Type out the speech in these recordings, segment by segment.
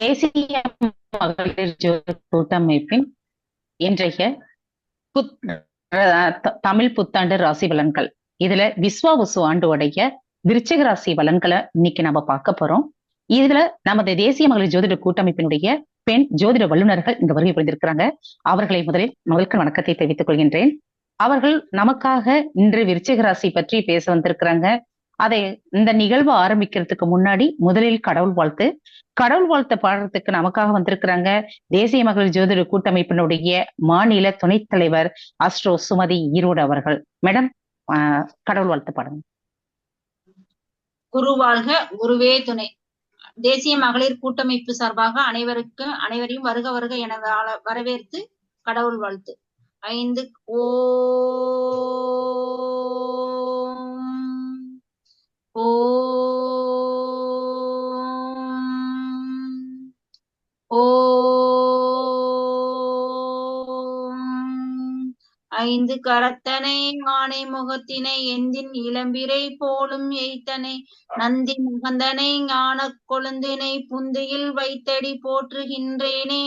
தேசிய மகளிர் ஜோதி கூட்டமைப்பின் இன்றைய தமிழ் புத்தாண்டு ராசி பலன்கள். இதுல விஸ்வாவசு ஆண்டோடைய விருச்சிக ராசி பலன்களை இன்னைக்கு நம்ம பார்க்க போறோம். இதுல நமது தேசிய மகளிர் ஜோதிட கூட்டமைப்பினுடைய பெண் ஜோதிட வல்லுநர்கள் இங்க வருகை புரிந்திருக்கிறாங்க. அவர்களை முதலில் வணக்கத்தை தெரிவித்துக் கொள்கின்றேன். அவர்கள் நமக்காக இன்று விருச்சிக ராசி பற்றி பேச வந்திருக்கிறாங்க. அதை இந்த நிகழ்வு ஆரம்பிக்கிறதுக்கு முன்னாடி முதலில் கடவுள் வாழ்த்து பாடுறதுக்கு நமக்காக வந்திருக்கிறாங்க தேசிய மகளிர் ஜோதிட கூட்டமைப்பினுடைய மாநில துணைத் தலைவர் அஸ்ட்ரோ சுமதி ஈரோடு அவர்கள். மேடம், கடவுள் வாழ்த்து பாடுங்க. குரு வாழ்க, குருவே துணை. தேசிய மகளிர் கூட்டமைப்பு சார்பாக அனைவரையும் வருக வருக என வரவேற்று கடவுள் வாழ்த்து. 5 ஐந்து கரத்தனை ஆணை முகத்தினை எந்தின் இளம்பிரை போலும் எய்த்தனை நந்தி முகந்தனை ஞான கொழுந்தினை புந்தியில் வைத்தடி போற்றுகின்றேனே.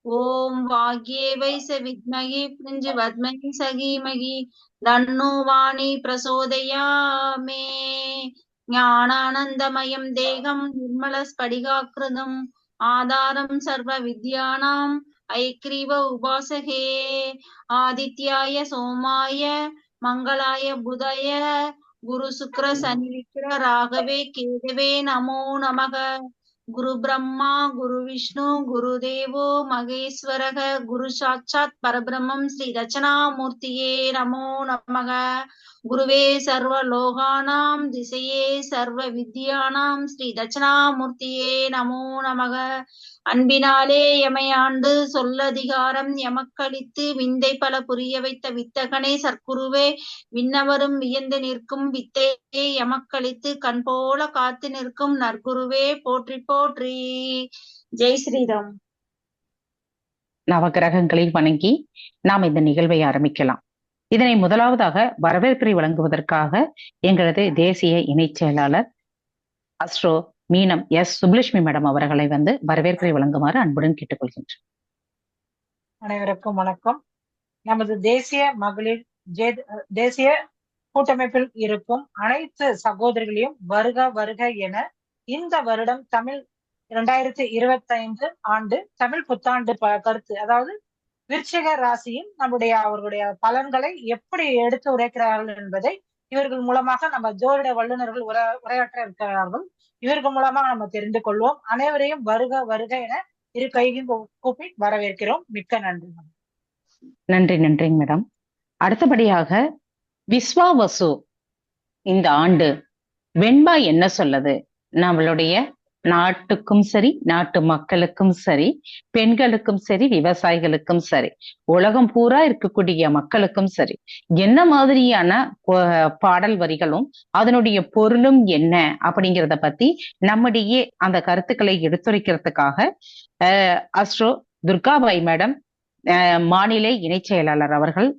ஓம் வாகியே வைச வித்மகி பிரிஞ்சு வத்மகி சகிமகி தன்னு வாணி பிரசோதயாமே. ஞானானந்தமயம் தேகம் நிர்மல ஸ்படிகாக்கிருதம் ஆதாரம் சர்வ வித்யானாம் ஐக்ரீவ உபாசகே. ஆதித்யாய சோமாய மங்களாய புதய குரு சுக்ர சனி விக்கிர ராகவே கேதவே நமோ நமக. குரு பிரம்மா குரு விஷ்ணு குரு தேவோ மகேஸ்வரக குரு சாட்சாத் பரபிரம்மம் ஸ்ரீ தட்சணாமூர்த்தியே நமோ நமக. குருவே சர்வ லோகானாம் திசையே சர்வ வித்யானாம் ஸ்ரீ தட்சணாமூர்த்தியே நமோ நமக. அன்பினாலே எமையாண்டு சொல்லதிகாரம் எமக்களித்து விந்தை பல புரிய வைத்த வித்தகனே சற்குருவே. விண்ணவரும் வியந்து நிற்கும் வித்தையே எமக்களித்து கண் போல காத்து நிற்கும் நற்குருவே போற்றி போற்றி. ஜெய் ஸ்ரீராம். நவகிரகங்களை வணங்கி நாம் இந்த நிகழ்வை ஆரம்பிக்கலாம். இதனை முதலாவதாக வரவேற்பை வழங்குவதற்காக எங்களது தேசிய இணை செயலாளர் அஸ்ட்ரோ மீனம் எஸ் சுப்புலட்சுமி மேடம் அவர்களை வரவேற்பை வழங்குமாறு அன்புடன் கேட்டுக்கொள்கின்றேன். அனைவருக்கும் வணக்கம். நமது தேசிய கூட்டமைப்பில் இருக்கும் அனைத்து சகோதரிகளையும் வருக வருக என இந்த வருடம் தமிழ் 2025 ஆண்டு தமிழ் புத்தாண்டு கருத்து, அதாவது விருச்சிக ராசியின் அவர்களுடைய பலன்களை எப்படி எடுத்து உரைக்கிறார்கள் என்பதை இவர்கள் மூலமாக நம்ம ஜோதிட வல்லுநர்கள் உரையாற்ற இருக்கிறார்கள். இவர்கள் மூலமாக நம்ம தெரிந்து கொள்வோம். அனைவரையும் வருக வருக என இரு கையும் கூப்பி வரவேற்கிறோம். மிக்க நன்றி. நன்றி மேடம். அடுத்தபடியாக விஸ்வாவசு இந்த ஆண்டு வெண்பா என்ன சொல்லுது? நம்மளுடைய நாட்டுக்கும் சரி, நாட்டு மக்களுக்கும் சரி, பெண்களுக்கும் சரி, விவசாயிகளுக்கும் சரி, உலகம் பூரா இருக்கக்கூடிய மக்களுக்கும் சரி, என்ன மாதிரியான பாடல் வரிகளும் அதனுடைய பொருளும் என்ன அப்படிங்கிறத பத்தி நம்முடைய அந்த கருத்துக்களை எடுத்துரைக்கிறதுக்காக அஸ்ட்ரோ துர்காபாய் மேடம் மாநில இணை செயலாளர் அவர்கள்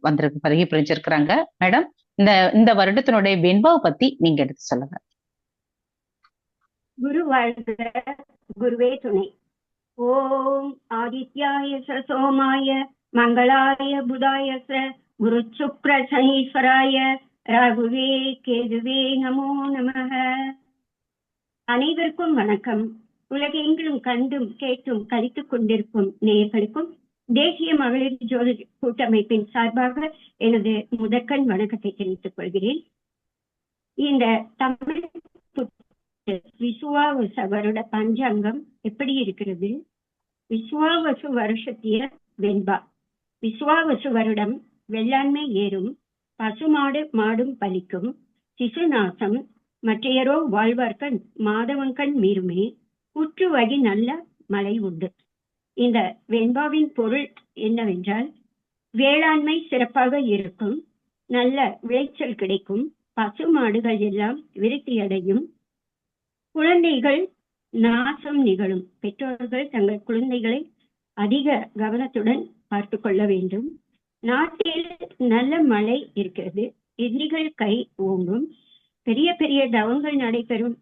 வருகை புரிஞ்சிருக்கிறாங்க. மேடம், இந்த வருடத்தினுடைய வெண்பாவை பத்தி நீங்க எடுத்து சொல்லுங்க. குரு வாழ்க, குருவே துணை. ஓம் ஆதித்யாய சோமாய மங்களாய புதாய குரு சுக்ர சனீஸ்வராய ராகுவே கேதுவே நமோ நமக. அனைவருக்கும் வணக்கம். உலகெங்கிலும் கண்டும் கேட்டும் கழித்துக் கொண்டிருக்கும் நேயர்களுக்கும் தேசிய மகளிர் ஜோதிட கூட்டமைப்பின் சார்பாக எனது முதற்கண் வணக்கத்தை தெரிவித்துக் கொள்கிறேன். இந்த தமிழ் விசுவாவச வருட பஞ்சாங்கம் எப்படி இருக்கிறது? விசுவாவசு வருஷத்திய வெண்பா. விசுவாவசு வருடம் வெள்ளாண்மை ஏறும், பசுமாடு மாடும் பலிக்கும், சிசுநாசம் மற்றையரோ வாழ்வார்கண் மாதவங்கண் மீறுமே, உற்று வகி நல்ல மழை உண்டு. இந்த வெண்பாவின் பொருள் என்னவென்றால், வேளாண்மை சிறப்பாக இருக்கும், நல்ல விளைச்சல் கிடைக்கும், பசு மாடுகள் எல்லாம் விருத்தியடையும், குழந்தைகள் நாசம் நிகழும். பெற்றோர்கள் தங்கள் குழந்தைகளை அதிக கவனத்துடன் பார்த்து கொள்ள வேண்டும். நாட்டில் நல்ல மழை இருக்கிறது, எதிரிகள் கை ஓங்கும், பெரிய பெரிய தவங்கள் நடைபெறும்,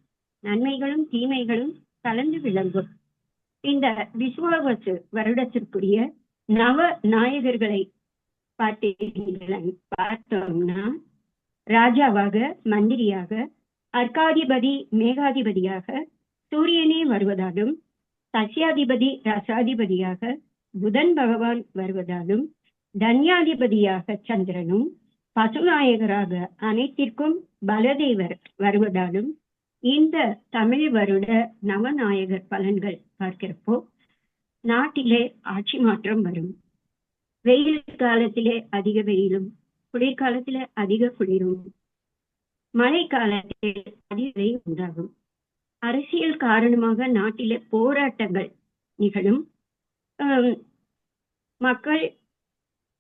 நன்மைகளும் தீமைகளும் கலந்து விளங்கும். இந்த விசுவாவசு வருடத்திற்குரிய நவ நாயகர்களை பார்த்தோம்னா, ராஜாவாக, மந்திரியாக, அர்க்காதிபதி, மேகாதிபதியாக சூரியனே வருவதாலும், சசியாதிபதி ரசாதிபதியாக புதன் பகவான் வருவதாலும், தன்யாதிபதியாக சந்திரனும், பசுநாயகராக அனைத்திற்கும் பலதேவர் வருவதாலும், இந்த தமிழ் வருட நவநாயகர் பலன்கள் பார்க்கிறப்போ நாட்டிலே ஆட்சி மாற்றம் வரும். வெயில் காலத்திலே அதிக வெயிலும், குளிர்காலத்திலே அதிக குளிரும், மழை காலத்தில் அதிக வெயில் உண்டாகும். அரசியல் காரணமாக நாட்டிலே போராட்டங்கள் நிகழும். மக்கள்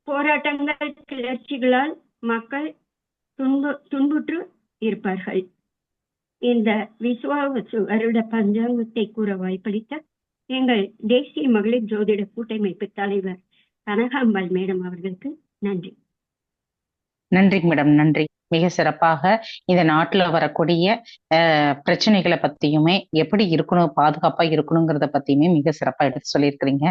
போராட்டங்கள், கிளர்ச்சிகளால் மக்கள் துன்புற்று இருப்பார்கள். இந்த விசுவாவசு வருட பஞ்சாங்கத்தை கூற வாய்ப்பளித்த எங்கள் தேசிய மகளிர் ஜோதிட கூட்டமைப்பு தலைவர் கனகாம்பாள் மேடம் அவர்களுக்கு நன்றி. நன்றிங்க மேடம், நன்றி. மிக சிறப்பாக இந்த நாட்டுல வரக்கூடிய பிரச்சனைகளை பத்தியுமே, எப்படி இருக்கணும், பாதுகாப்பா இருக்கணுங்கிறத பத்தியுமே மிக சிறப்பா எடுத்து சொல்லியிருக்கிறீங்க.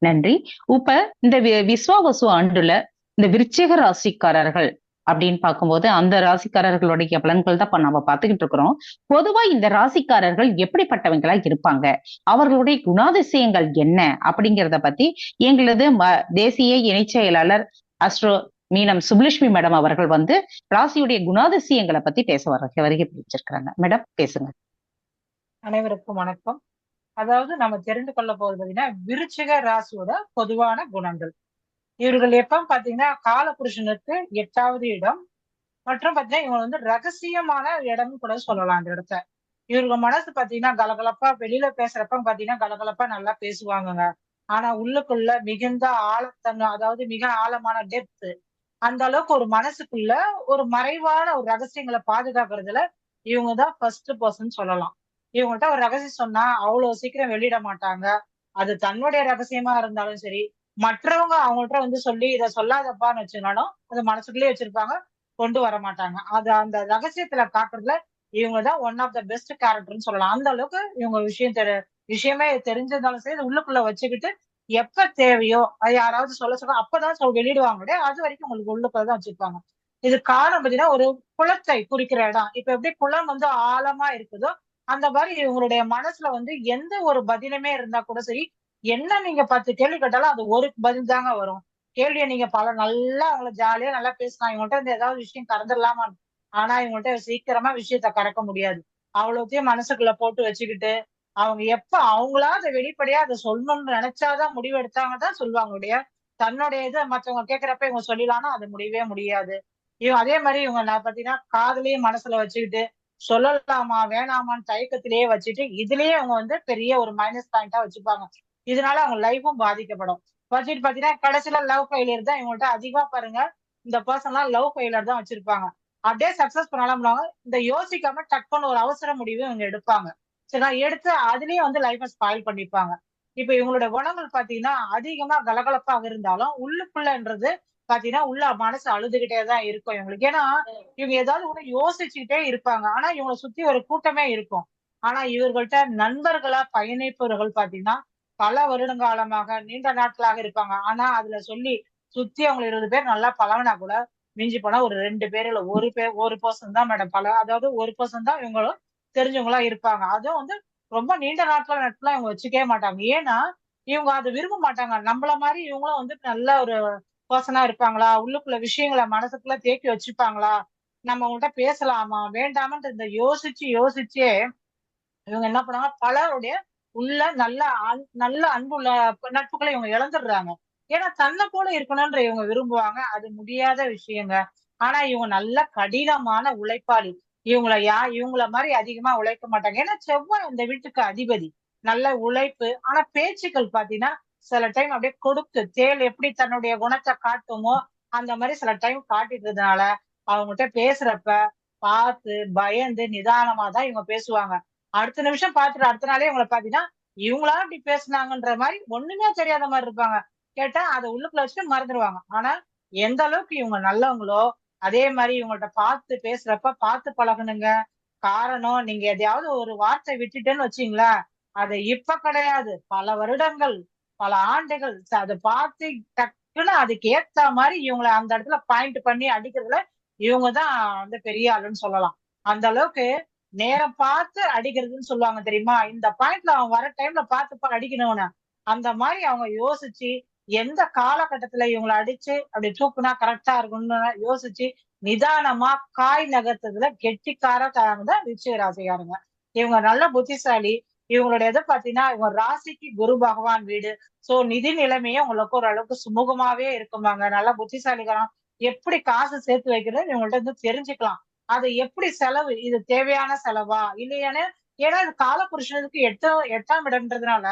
நன்றி. இப்ப இந்த விஸ்வாவசு ஆண்டுல இந்த விருச்சிக ராசிக்காரர்கள் அப்படின்னு பார்க்கும்போது அந்த ராசிக்காரர்களுடைய பலன்கள் தான் இப்ப நம்ம பார்த்துக்கிட்டு இருக்கிறோம். பொதுவா இந்த ராசிக்காரர்கள் எப்படிப்பட்டவங்களா இருப்பாங்க, அவர்களுடைய குணாதிசயங்கள் என்ன அப்படிங்கிறத பத்தி எங்களது தேசிய இணை செயலாளர் அஸ்ட்ரோ மீனம் சுப்புலட்சுமி மேடம் அவர்கள் வந்து ராசியுடைய குணாதிசயங்களை பத்தி பேச வருகை பிடிச்சிருக்கிறாங்க. மேடம் பேசுங்க. அனைவருக்கும் வணக்கம். அதாவது நம்ம தெரிந்து கொள்ள போறது பாத்தீங்கன்னா விருச்சிக ராசியோட பொதுவான குணங்கள். இவர்கள் எப்ப பாத்தீங்கன்னா காலபுருஷனுக்கு 8வது இடம் மற்றும் பாத்தீங்கன்னா இவங்க வந்து ரகசியமான இடம்னு கூட சொல்லலாம். அந்த இடத்த இவங்க மனசு பாத்தீங்கன்னா கலகலப்பா, வெளியில பேசுறப்ப பாத்தீங்கன்னா கலகலப்பா நல்லா பேசுவாங்கங்க. ஆனா உள்ளுக்குள்ள மிகுந்த ஆழத்தன்மை, அதாவது மிக ஆழமான டெப்த், அந்த அளவுக்கு ஒரு மனசுக்குள்ள ஒரு மறைவான ஒரு ரகசியங்களை பாதுகாக்கிறதுல இவங்கதான் ஃபர்ஸ்ட் பர்சன் சொல்லலாம். இவங்கள்ட்ட ஒரு ரகசியம் சொன்னா அவ்வளவு சீக்கிரம் வெளியிட மாட்டாங்க. அது தன்னுடைய ரகசியமா இருந்தாலும் சரி, மற்றவங்க அவங்கள்ட்ட வந்து சொல்லி இதை சொல்லாதப்பான்னு வச்சுனாலும் அது மனசுக்குள்ளேயே வச்சிருப்பாங்க, கொண்டு வர மாட்டாங்க. அது அந்த ரகசியத்துல காட்டுறதுல இவங்கதான் ஒன் ஆஃப் த பெஸ்ட் கேரக்டர்னு சொல்லலாம். அந்த அளவுக்கு இவங்க விஷயமே தெரிஞ்சிருந்தாலும் சரி உள்ளுக்குள்ள வச்சுக்கிட்டு எப்ப தேவையோ அது யாராவது சொல்ல அப்பதான் வெளியிடுவாங்க. அது வரைக்கும் உங்களுக்கு உள்ளுக்குள்ளதான் வச்சிருப்பாங்க. இது காரணம் பாத்தீங்கன்னா ஒரு குளத்தை குறிக்கிற இடம். இப்ப எப்படி குளம் வந்து ஆழமா இருக்குதோ அந்த மாதிரி இவங்களுடைய மனசுல வந்து எந்த ஒரு பதிலுமே இருந்தா கூட சரி, என்ன நீங்க 10 கேள்வி கேட்டாலும் அது ஒரு பதில் தாங்க வரும். கேள்வியை நீங்க நல்லா அவங்கள ஜாலியா நல்லா பேசலாம், இவங்கள்ட்ட இருந்து ஏதாவது விஷயம் கறந்துடலாமா, ஆனா இவங்கள்ட்ட சீக்கிரமா விஷயத்த கறக்க முடியாது. அவ்வளோத்தையும் மனசுக்குள்ள போட்டு வச்சுக்கிட்டு அவங்க எப்ப அவங்களா அதை வெளிப்படையா அதை சொல்லணும்னு நினைச்சாதான் முடிவு எடுத்தாங்கதான் சொல்லுவாங்க. தன்னுடைய இதை மத்தவங்க கேட்கிறப்ப இவங்க சொல்லலாம்னா அது முடியவே முடியாது. அதே மாதிரி இவங்க நான் பாத்தீங்கன்னா காதலையும் மனசுல வச்சுக்கிட்டு சொல்லலாமா வேணாமான்னு தயக்கத்திலேயே வச்சுட்டு இதுலயே அவங்க வந்து பெரிய ஒரு மைனஸ் பாயிண்டா வச்சுப்பாங்க. இதனால அவங்க லைஃபும் பாதிக்கப்படும். வச்சுட்டு பாத்தீங்கன்னா கடைசியில லவ் ஃபெயிலியர் தான் இவங்கள்ட்ட அதிகமா பாருங்க. இந்த பர்சன் எல்லாம் லவ் ஃபெயிலியர் தான் வச்சிருப்பாங்க. அப்படியே சக்சஸ் பண்ணாலும் இந்த யோசிக்காம டக்குன்னு ஒரு அவசர முடிவு இவங்க எடுப்பாங்க. சரி, நான் எடுத்து அதுலயே வந்து லைஃபை ஸ்பாயில் பண்ணிப்பாங்க. இப்ப இவங்களோட குணங்கள் பாத்தீங்கன்னா அதிகமா கலகலப்பாக இருந்தாலும் உள்ளுக்குள்ளன்றது பாத்தீங்கன்னா உள்ள மனசு அழுதுகிட்டேதான் இருக்கும் இவங்களுக்கு. ஏன்னா இவங்க ஏதாவது கூட யோசிச்சுக்கிட்டே இருப்பாங்க. ஆனா இவங்களை சுத்தி ஒரு கூட்டமே இருக்கும். ஆனா இவர்கள்ட்ட நண்பர்களா பயணிப்பவர்கள் பாத்தீங்கன்னா பல வருடங்காலமாக நீண்ட நாட்களாக இருப்பாங்க. ஆனா அதுல சொல்லி சுத்தி அவங்க 20 பேர் நல்லா பழகினா கூட மிஞ்சி போனா ஒரு 2 பேர் இல்ல ஒரு பர்சன் தான் மேடம் அதாவது ஒரு பர்சன் தான் இவங்களும் தெரிஞ்சவங்களா இருப்பாங்க. அதுவும் வந்து ரொம்ப நீண்ட நாட்கள் நட்புலாம் இவங்க வச்சுக்கவே மாட்டாங்க. ஏன்னா இவங்க அதை விரும்ப மாட்டாங்க. நம்மள மாதிரி இவங்களும் வந்து நல்ல ஒரு பர்சனா இருப்பாங்களா, உள்ளுக்குள்ள விஷயங்களை மனசுக்குள்ள தேக்கி வச்சுப்பாங்களா, நம்ம அவங்கள்ட்ட பேசலாமா வேண்டாமன்ற இந்த யோசிச்சே இவங்க என்ன பண்ணாங்க, பலருடைய உள்ள நல்ல அன்புள்ள நட்புகளை இவங்க இழந்துடுறாங்க. ஏன்னா தன்னை போல இருக்கணும்ன்ற இவங்க விரும்புவாங்க. அது முடியாத விஷயங்க. ஆனா இவங்க நல்ல கடினமான உழைப்பாளி. இவங்கள மாதிரி அதிகமா உழைக்க மாட்டாங்க. ஏன்னா செவ்வாய் அந்த வீட்டுக்கு அதிபதி. நல்ல உழைப்பு. ஆனா பேச்சுக்கள் பாத்தீங்கன்னா சில டைம் அப்படியே கொடுத்து தேள் எப்படி தன்னுடைய குணத்தை காட்டுமோ அந்த மாதிரி சில டைம் காட்டிட்டதுனால அவங்ககிட்ட பேசுறப்ப பார்த்து பயந்து நிதானமா தான் இவங்க பேசுவாங்க. அடுத்த நிமிஷம் பார்த்துட்டு அடுத்த நாளே இவங்களை பாத்தீங்கன்னா இவங்களா இப்படி பேசுனாங்கன்ற மாதிரி ஒண்ணுமே தெரியாத மாதிரி இருப்பாங்க. கேட்டா அதை உள்ளுக்குள்ள வச்சுட்டு மறந்துடுவாங்க. ஆனா எந்த அளவுக்கு இவங்க நல்லவங்களோ அதே மாதிரி இவங்கள்ட்ட பார்த்து பேசுறப்ப பார்த்து பழகணுங்க. காரணம் நீங்க எதையாவது ஒரு வார்த்தை விட்டுட்டேன்னு வச்சீங்களா, அது இப்ப கிடையாது, பல வருடங்கள், பல ஆண்டுகள் அதை பார்த்து டக்குன்னு அதுக்கு ஏத்த மாதிரி இவங்களை அந்த இடத்துல பாயிண்ட் பண்ணி அடிக்கிறதுல இவங்கதான் வந்து பெரிய ஆளுன்னு சொல்லலாம். அந்த அளவுக்கு நேரம் பார்த்து அடிக்கிறதுன்னு சொல்லுவாங்க தெரியுமா, இந்த பாயிண்ட்ல அவன் வர டைம்ல பார்த்து அடிக்கணும்னு அந்த மாதிரி அவங்க யோசிச்சு எந்த காலகட்டத்துல இவங்களை அடிச்சு அப்படி தூக்குனா கரெக்டா இருக்கும்னு யோசிச்சு நிதானமா காய் நகர்த்ததுல கெட்டிக்காரங்க தான் விருச்சிக ராசிக்காரங்க. இவங்க நல்ல புத்திசாலி. இவங்களோட எதை பாத்தீங்கன்னா இவங்க ராசிக்கு குரு பகவான் வீடு. சோ நிதி நிலைமையே உங்களுக்கு ஓரளவுக்கு சுமூகமாவே இருக்குமாங்க. நல்ல புத்திசாலிகரம். எப்படி காசு சேர்த்து வைக்கிறது இவங்கள்ட்ட இருந்து தெரிஞ்சுக்கலாம். அது எப்படி செலவு, இது தேவையான செலவா இல்லையானு. ஏன்னா இது காலபுருஷனுக்கு எட்டாம் இடம்ன்றதுனால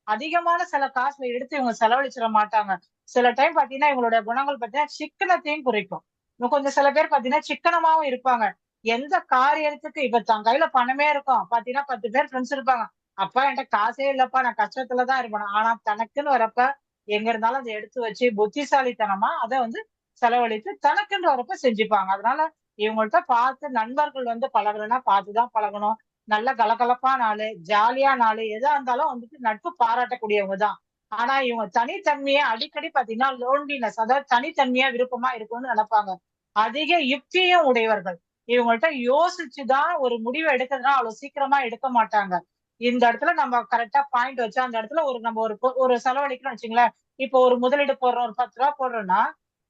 அதிகமான சில காசுல எடுத்து இவங்க செலவழிச்சிட மாட்டாங்க. சில டைம் பாத்தீங்கன்னா இவங்களோட குணங்கள் பாத்தீங்கன்னா சிக்கனத்தையும் குறைக்கும். இன்னும் கொஞ்சம் சில பேர் பாத்தீங்கன்னா சிக்கனமாவும் இருப்பாங்க. எந்த காரியத்துக்கு இப்ப தன் கையில பணமே இருக்கும் பாத்தீங்கன்னா 10 பேர் ஃப்ரெண்ட்ஸ் இருப்பாங்க. அப்பா என்கிட்ட காசே இல்லப்பா, நான் கஷ்டத்துலதான் இருப்பேன். ஆனா தனக்குன்னு வரப்ப எங்க இருந்தாலும் அதை எடுத்து வச்சு புத்திசாலித்தனமா அதை வந்து செலவழித்து தனக்குன்னு வரப்ப செஞ்சுப்பாங்க. அதனால இவங்கள்ட்ட பார்த்து நண்பர்கள் வந்து பழகணும்னா பார்த்துதான் பழகணும். நல்ல கலகலப்பான ஆளு, ஜாலியான ஆளு, எதா இருந்தாலும் வந்துட்டு நட்பு பாராட்டக்கூடியவங்க தான். ஆனா இவங்க தனித்தன்மையை அடிக்கடி பாத்தீங்கன்னா லோன்லினஸ், அதாவது தனித்தன்மையா விருப்பமா இருக்கும்னு நினைப்பாங்க. அதிக யுக்தியும் உடையவர்கள். இவங்கள்ட்ட யோசிச்சுதான் ஒரு முடிவை எடுக்கிறதுனா அவ்வளவு சீக்கிரமா எடுக்க மாட்டாங்க. இந்த இடத்துல நம்ம கரெக்டா பாயிண்ட் வச்சா அந்த இடத்துல நம்ம ஒரு செலவழிக்கணும்னு வச்சுங்களேன். இப்போ ஒரு முதலீடு போடுறோம், ஒரு 10 ரூபாய் போடுறோம்னா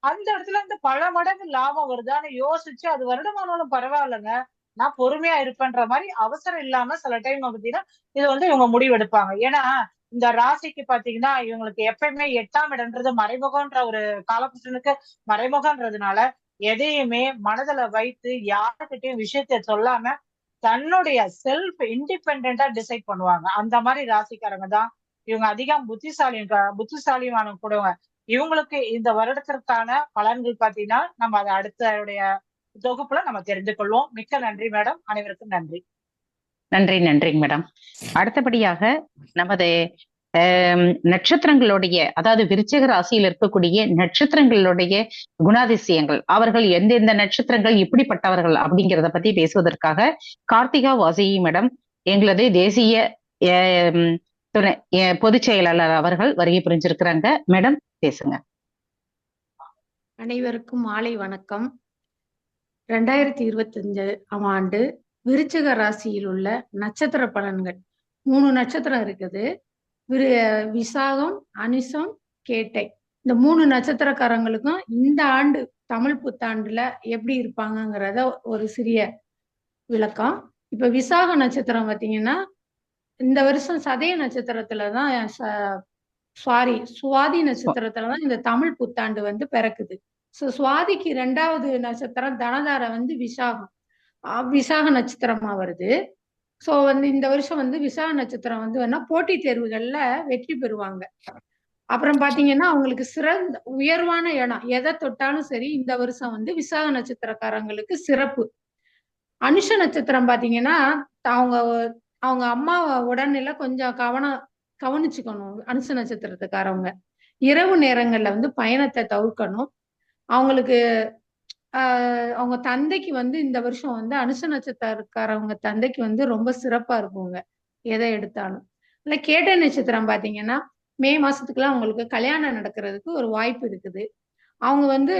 அந்த இடத்துல இருந்து பல மடங்கு லாபம் வருதான்னு யோசிச்சு அது வருடமானாலும் பரவாயில்லைங்க, நான் பொறுமையா இருப்பேன்ற மாதிரி அவசரம் இல்லாம சில டைம் பாத்தீங்கன்னா இது வந்து இவங்க முடிவு எடுப்பாங்க. ஏன்னா இந்த ராசிக்கு பாத்தீங்கன்னா இவங்களுக்கு எப்பயுமே 8ஆம் இடம்ன்றது மறைமுகம்ன்ற ஒரு காலபுருஷனுக்கு மறைமுகம்ன்றதுனால எதையுமே மனதுல வைத்து யாருக்கிட்டையும் விஷயத்த சொல்லாம தன்னுடைய செல்ஃப் இண்டிபெண்டா டிசைட் பண்ணுவாங்க. அந்த மாதிரி ராசிக்காரங்க தான் இவங்க. அதிகம் புத்திசாலியான கூடவங்க. இவங்களுக்கு இந்த வருடத்திற்கான பலன்கள் பாத்தீங்கன்னா நம்ம அதை அடுத்த தொகுப்புல நம்ம தெரிந்து கொள்வோம். மிக்க நன்றி மேடம். அனைவருக்கும் நன்றி. நன்றிங்க மேடம். அடுத்தபடியாக நமது நட்சத்திரங்களுடைய, அதாவது விருச்சிக ராசியில் இருக்கக்கூடிய நட்சத்திரங்களுடைய குணாதிசயங்கள், அவர்கள் எந்தெந்த நட்சத்திரங்கள் இப்படிப்பட்டவர்கள் அப்படிங்கிறத பத்தி பேசுவதற்காக கார்த்திகா வாசி மேடம், எங்களது தேசிய துணை பொதுச் செயலாளர் அவர்கள் வருகை புரிஞ்சிருக்கிறாங்க. மேடம் பேசுங்க. அனைவருக்கும் மாலை வணக்கம். 2025ஆம் ஆண்டு விருச்சிக ராசியில் உள்ள நட்சத்திர பலன்கள் 3 நட்சத்திரம் இருக்குது. விசாகம், அனுசம், கேட்டை. இந்த 3 நட்சத்திரக்காரங்களுக்கும் இந்த ஆண்டு தமிழ் புத்தாண்டுல எப்படி இருப்பாங்கங்கிறத ஒரு சிறிய விளக்கம். இப்ப விசாக நட்சத்திரம் பார்த்தீங்கன்னா இந்த வருஷம் சதய நட்சத்திரத்துலதான் சுவாதி நட்சத்திரத்துலதான் இந்த தமிழ் புத்தாண்டு வந்து பிறக்குது. சுவாதிக்கு 2வது நட்சத்திரம் தனதார வந்து விசாக நட்சத்திரமா வருது. சோ வந்து இந்த வருஷம் வந்து விசாக நட்சத்திரம் வந்து வேணா போட்டித் தேர்வுகள்ல வெற்றி பெறுவாங்க. அப்புறம் பாத்தீங்கன்னா அவங்களுக்கு சிறந்த உயர்வான இடம் எதை தொட்டாலும் சரி இந்த வருஷம் வந்து விசாக நட்சத்திரக்காரங்களுக்கு சிறப்பு. அனுஷ நட்சத்திரம் பாத்தீங்கன்னா அவங்க அம்மா உடல்நிலை கொஞ்சம் கவனிச்சுக்கணும். அனுஷ நட்சத்திரத்துக்காரவங்க இரவு நேரங்கள்ல வந்து பயணத்தை தவிர்க்கணும். அவங்களுக்கு அவங்க தந்தைக்கு வந்து இந்த வருஷம் வந்து அனுஷ நட்சத்திரக்காரவங்க தந்தைக்கு வந்து ரொம்ப சிறப்பா இருக்குங்க எதை எடுத்தாலும். இல்ல கேட்டை நட்சத்திரம் பாத்தீங்கன்னா மே மாசத்துக்குலாம் அவங்களுக்கு கல்யாணம் நடக்கிறதுக்கு ஒரு வாய்ப்பு இருக்குது. அவங்க வந்து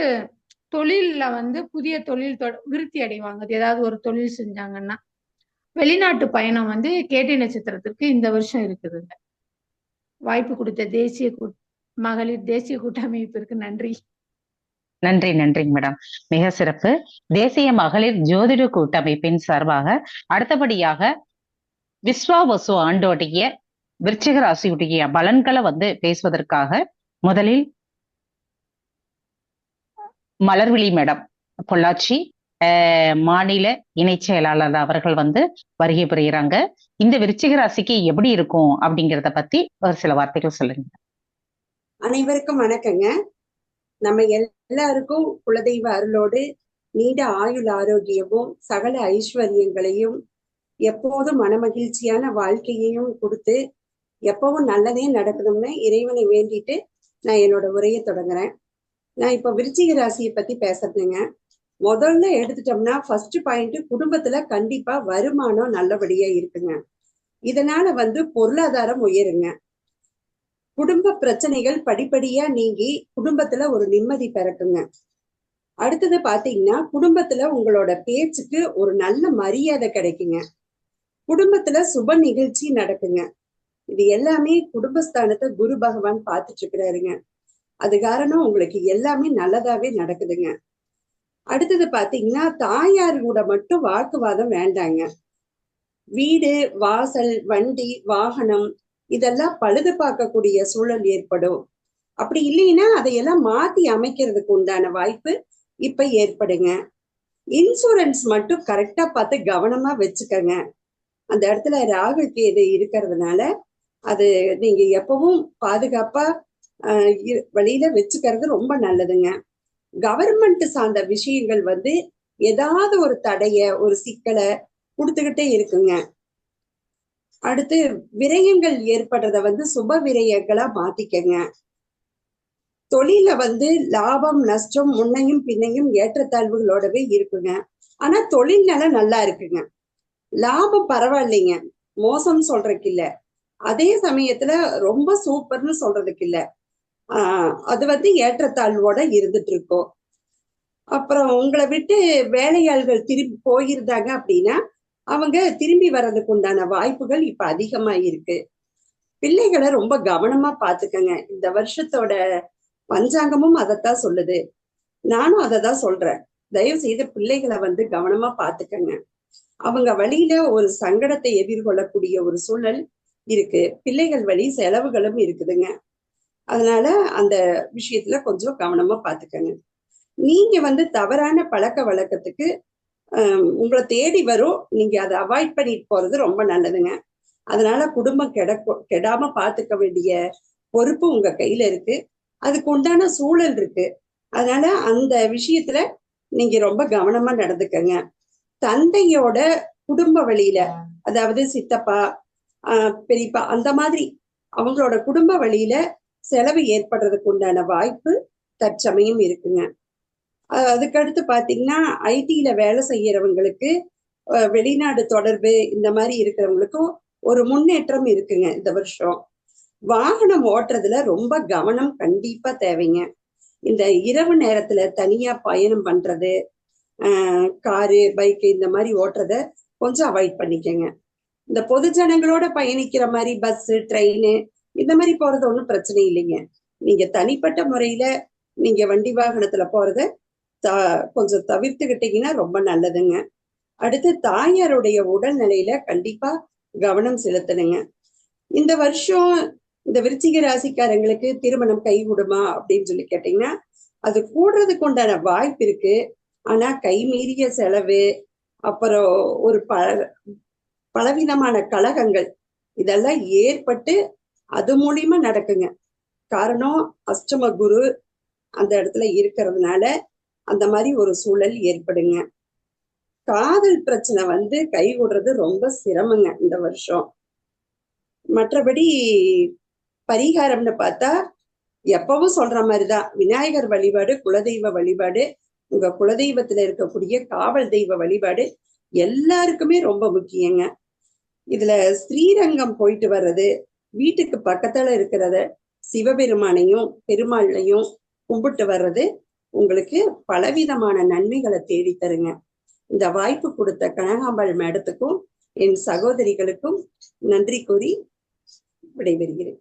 தொழில்ல வந்து புதிய தொழில் விருத்தி அடைவாங்க. ஏதாவது ஒரு தொழில் செஞ்சாங்கன்னா. வெளிநாட்டு பயணம் வந்து கேட்டை நட்சத்திரத்திற்கு இந்த வருஷம் இருக்குதுங்க. வாய்ப்பு கொடுத்த மகளிர் தேசிய கூட்டமைப்பிற்கு நன்றி. நன்றிங்க மேடம், மிக சிறப்பு. தேசிய மகளிர் ஜோதிட கூட்டமைப்பின் சார்பாக அடுத்தபடியாக விஸ்வாவசு ஆண்டோடைய விருச்சிக ராசியுடைய பலன்களை வந்து பேசுவதற்காக முதலில் மலர்விழி மேடம், பொள்ளாச்சி மாநில இணை செயலாளர் அவர்கள் வந்து வருகை புரிகிறாங்க. இந்த விருச்சிக ராசிக்கு எப்படி இருக்கும் அப்படிங்கிறத பத்தி ஒரு சில வார்த்தைகள் சொல்லுங்க. அனைவருக்கும் வணக்கங்க. நம்ம எல்லாருக்கும் குலதெய்வ அருளோடு நீண்ட ஆயுள் ஆரோக்கியமும் சகல ஐஸ்வர்யங்களையும் எப்போதும் மனமகிழ்ச்சியான வாழ்க்கையையும் கொடுத்து எப்பவும் நல்லதே நடக்கணும்னு இறைவனை வேண்டிட்டு நான் என்னோட உரையை தொடங்குறேன். நான் இப்ப விருச்சிக ராசியை பத்தி பேசுறதுங்க. முதல்ல எடுத்துட்டோம்னா ஃபர்ஸ்ட் பாயிண்ட், குடும்பத்துல கண்டிப்பா வருமானம் நல்லபடியா இருக்குங்க. இதனால பொருளாதாரம் உயருங்க. குடும்ப பிரச்சனைகள் படிப்படியா நீங்கி குடும்பத்துல ஒரு நிம்மதி பிறக்குங்க. அடுத்தது பாத்தீங்கன்னா, குடும்பத்துல உங்களோட பேச்சுக்கு ஒரு நல்ல மரியாதை கிடைக்குங்க. குடும்பத்துல சுப நிகழ்ச்சி நடக்குங்க. இது எல்லாமே குடும்பஸ்தானத்தை குரு பகவான் பார்த்துட்டு இருக்கிறாருங்க. அது காரணம் உங்களுக்கு எல்லாமே நல்லதாவே நடக்குதுங்க. அடுத்தது பாத்தீங்கன்னா, தாயார் கூட மட்டும் வாக்குவாதம் வேண்டாங்க. வீடு, வாசல், வண்டி, வாகனம் இதெல்லாம் பழுது பார்க்கக்கூடிய சூழல் ஏற்படும். அப்படி இல்லைன்னா அதையெல்லாம் மாத்தி அமைக்கிறதுக்கு உண்டான வாய்ப்பு இப்ப ஏற்படுங்க. இன்சூரன்ஸ் மட்டும் கரெக்டா பார்த்து கவனமா வச்சுக்கங்க. அந்த இடத்துல ராகு கேது இருக்கிறதுனால அது நீங்க எப்பவும் பாதுகாப்பா வழியில வச்சுக்கிறது ரொம்ப நல்லதுங்க. கவர்மெண்ட் சார்ந்த விஷயங்கள் ஏதாவது ஒரு தடைய, ஒரு சிக்கலை கொடுத்துக்கிட்டே இருக்குங்க. அடுத்து விரயங்கள் ஏற்படுறத சுப விரயங்களா மாத்திக்கங்க. தொழில லாபம் நஷ்டம் முன்னையும் பின்னையும் ஏற்றத்தாழ்வுகளோடவே இருக்குங்க. ஆனா தொழில் நிலை நல்லா இருக்குங்க. லாபம் பரவாயில்லைங்க, மோசம் சொல்றதுக்கு இல்ல. அதே சமயத்துல ரொம்ப சூப்பர்னு சொல்றதுக்கு இல்ல. அது ஏற்றத்தாழ்வோட இருந்துட்டு இருக்கோம். அப்புறம் உங்களை விட்டு வேலையாள்கள் திரும்பி போயிருந்தாங்க அப்படின்னா அவங்க திரும்பி வர்றதுக்கு உண்டான வாய்ப்புகள் இப்ப அதிகமா இருக்கு. பிள்ளைகளை ரொம்ப கவனமா பாத்துக்கங்க. இந்த வருஷத்தோட பஞ்சாங்கமும் அதைத்தான் சொல்லுது, நானும் அதை தான் சொல்றேன். தயவு செய்து பிள்ளைகளை கவனமா பாத்துக்கங்க. அவங்க வழியில ஒரு சங்கடத்தை எதிர்கொள்ளக்கூடிய ஒரு சூழல் இருக்கு. பிள்ளைகள் வழி செலவுகளும் இருக்குதுங்க. அதனால அந்த விஷயத்துல கொஞ்சம் கவனமா பாத்துக்கங்க. நீங்க தவறான பழக்க வழக்கத்துக்கு உங்களை தேடி வரும். நீங்க அதை அவாய்ட் பண்ணிட்டு போறது ரொம்ப நல்லதுங்க. அதனால குடும்பம் கெடாம பாத்துக்க வேண்டிய பொறுப்பு உங்க கையில இருக்கு. அதுக்கு உண்டான சூழல் இருக்கு. அதனால அந்த விஷயத்துல நீங்க ரொம்ப கவனமா நடந்துக்கங்க. தந்தையோட குடும்ப வழியில, அதாவது சித்தப்பா, பெரியப்பா, அந்த மாதிரி அவங்களோட குடும்ப வழியில செலவு ஏற்படுறதுக்கு உண்டான வாய்ப்பு தற்சமயம் இருக்குங்க. அதுக்கடுத்து பாத்தீங்கன்னா, ஐடில வேலை செய்யறவங்களுக்கு, வெளிநாடு தொடர்பு இந்த மாதிரி இருக்கிறவங்களுக்கும் ஒரு முன்னேற்றம் இருக்குங்க இந்த வருஷம். வாகனம் ஓட்டுறதுல ரொம்ப கவனம் கண்டிப்பா தேவைங்க. இந்த இரவு நேரத்துல தனியா பயணம் பண்றது, காரு, பைக்கு இந்த மாதிரி ஓட்டுறத கொஞ்சம் அவாய்ட் பண்ணிக்கங்க. இந்த பொது ஜனங்களோட பயணிக்கிற மாதிரி பஸ், ட்ரெயின் இந்த மாதிரி போறது ஒன்றும் பிரச்சனை இல்லைங்க. நீங்க தனிப்பட்ட முறையில நீங்க வண்டி வாகனத்துல போறத கொஞ்சம் தவிர்த்துக்கிட்டீங்கன்னா ரொம்ப நல்லதுங்க. அடுத்து தாயாருடைய உடல்நிலையில கண்டிப்பா கவனம் செலுத்தணுங்க. இந்த வருஷம் இந்த விருச்சிக ராசிக்காரங்களுக்கு திருமணம் கைகூடுமா அப்படின்னு சொல்லி கேட்டீங்கன்னா, அது கூடுறதுக்கு உண்டான வாய்ப்பு இருக்கு. ஆனா கைமீறிய செலவு, அப்புறம் ஒரு பலவிதமான கலகங்கள் இதெல்லாம் ஏற்பட்டு அது மூலியமா நடக்குங்க. காரணம் அஷ்டம குரு அந்த இடத்துல இருக்கிறதுனால அந்த மாதிரி ஒரு சூழல் ஏற்படுங்க. காதல் பிரச்சனை கைகூடுறது ரொம்ப சிரமங்க இந்த வருஷம். மற்றபடி பரிகாரம்னு பார்த்தா எப்பவும் சொல்ற மாதிரிதான், விநாயகர் வழிபாடு, குலதெய்வ வழிபாடு, உங்க குலதெய்வத்துல இருக்கக்கூடிய காவல் தெய்வ வழிபாடு எல்லாருக்குமே ரொம்ப முக்கியங்க. இதுல ஸ்ரீரங்கம் போயிட்டு வர்றது, வீட்டுக்கு பக்கத்துல இருக்கிறத சிவபெருமானையும் பெருமாளையும் கும்பிட்டு வர்றது உங்களுக்கு பலவிதமான நன்மைகளை தேடி தருங்க. இந்த வாய்ப்பு கொடுத்த கனகாம்பாள் மேடத்துக்கும் என் சகோதரிகளுக்கும் நன்றி கூறி விடைபெறுகிறேன்.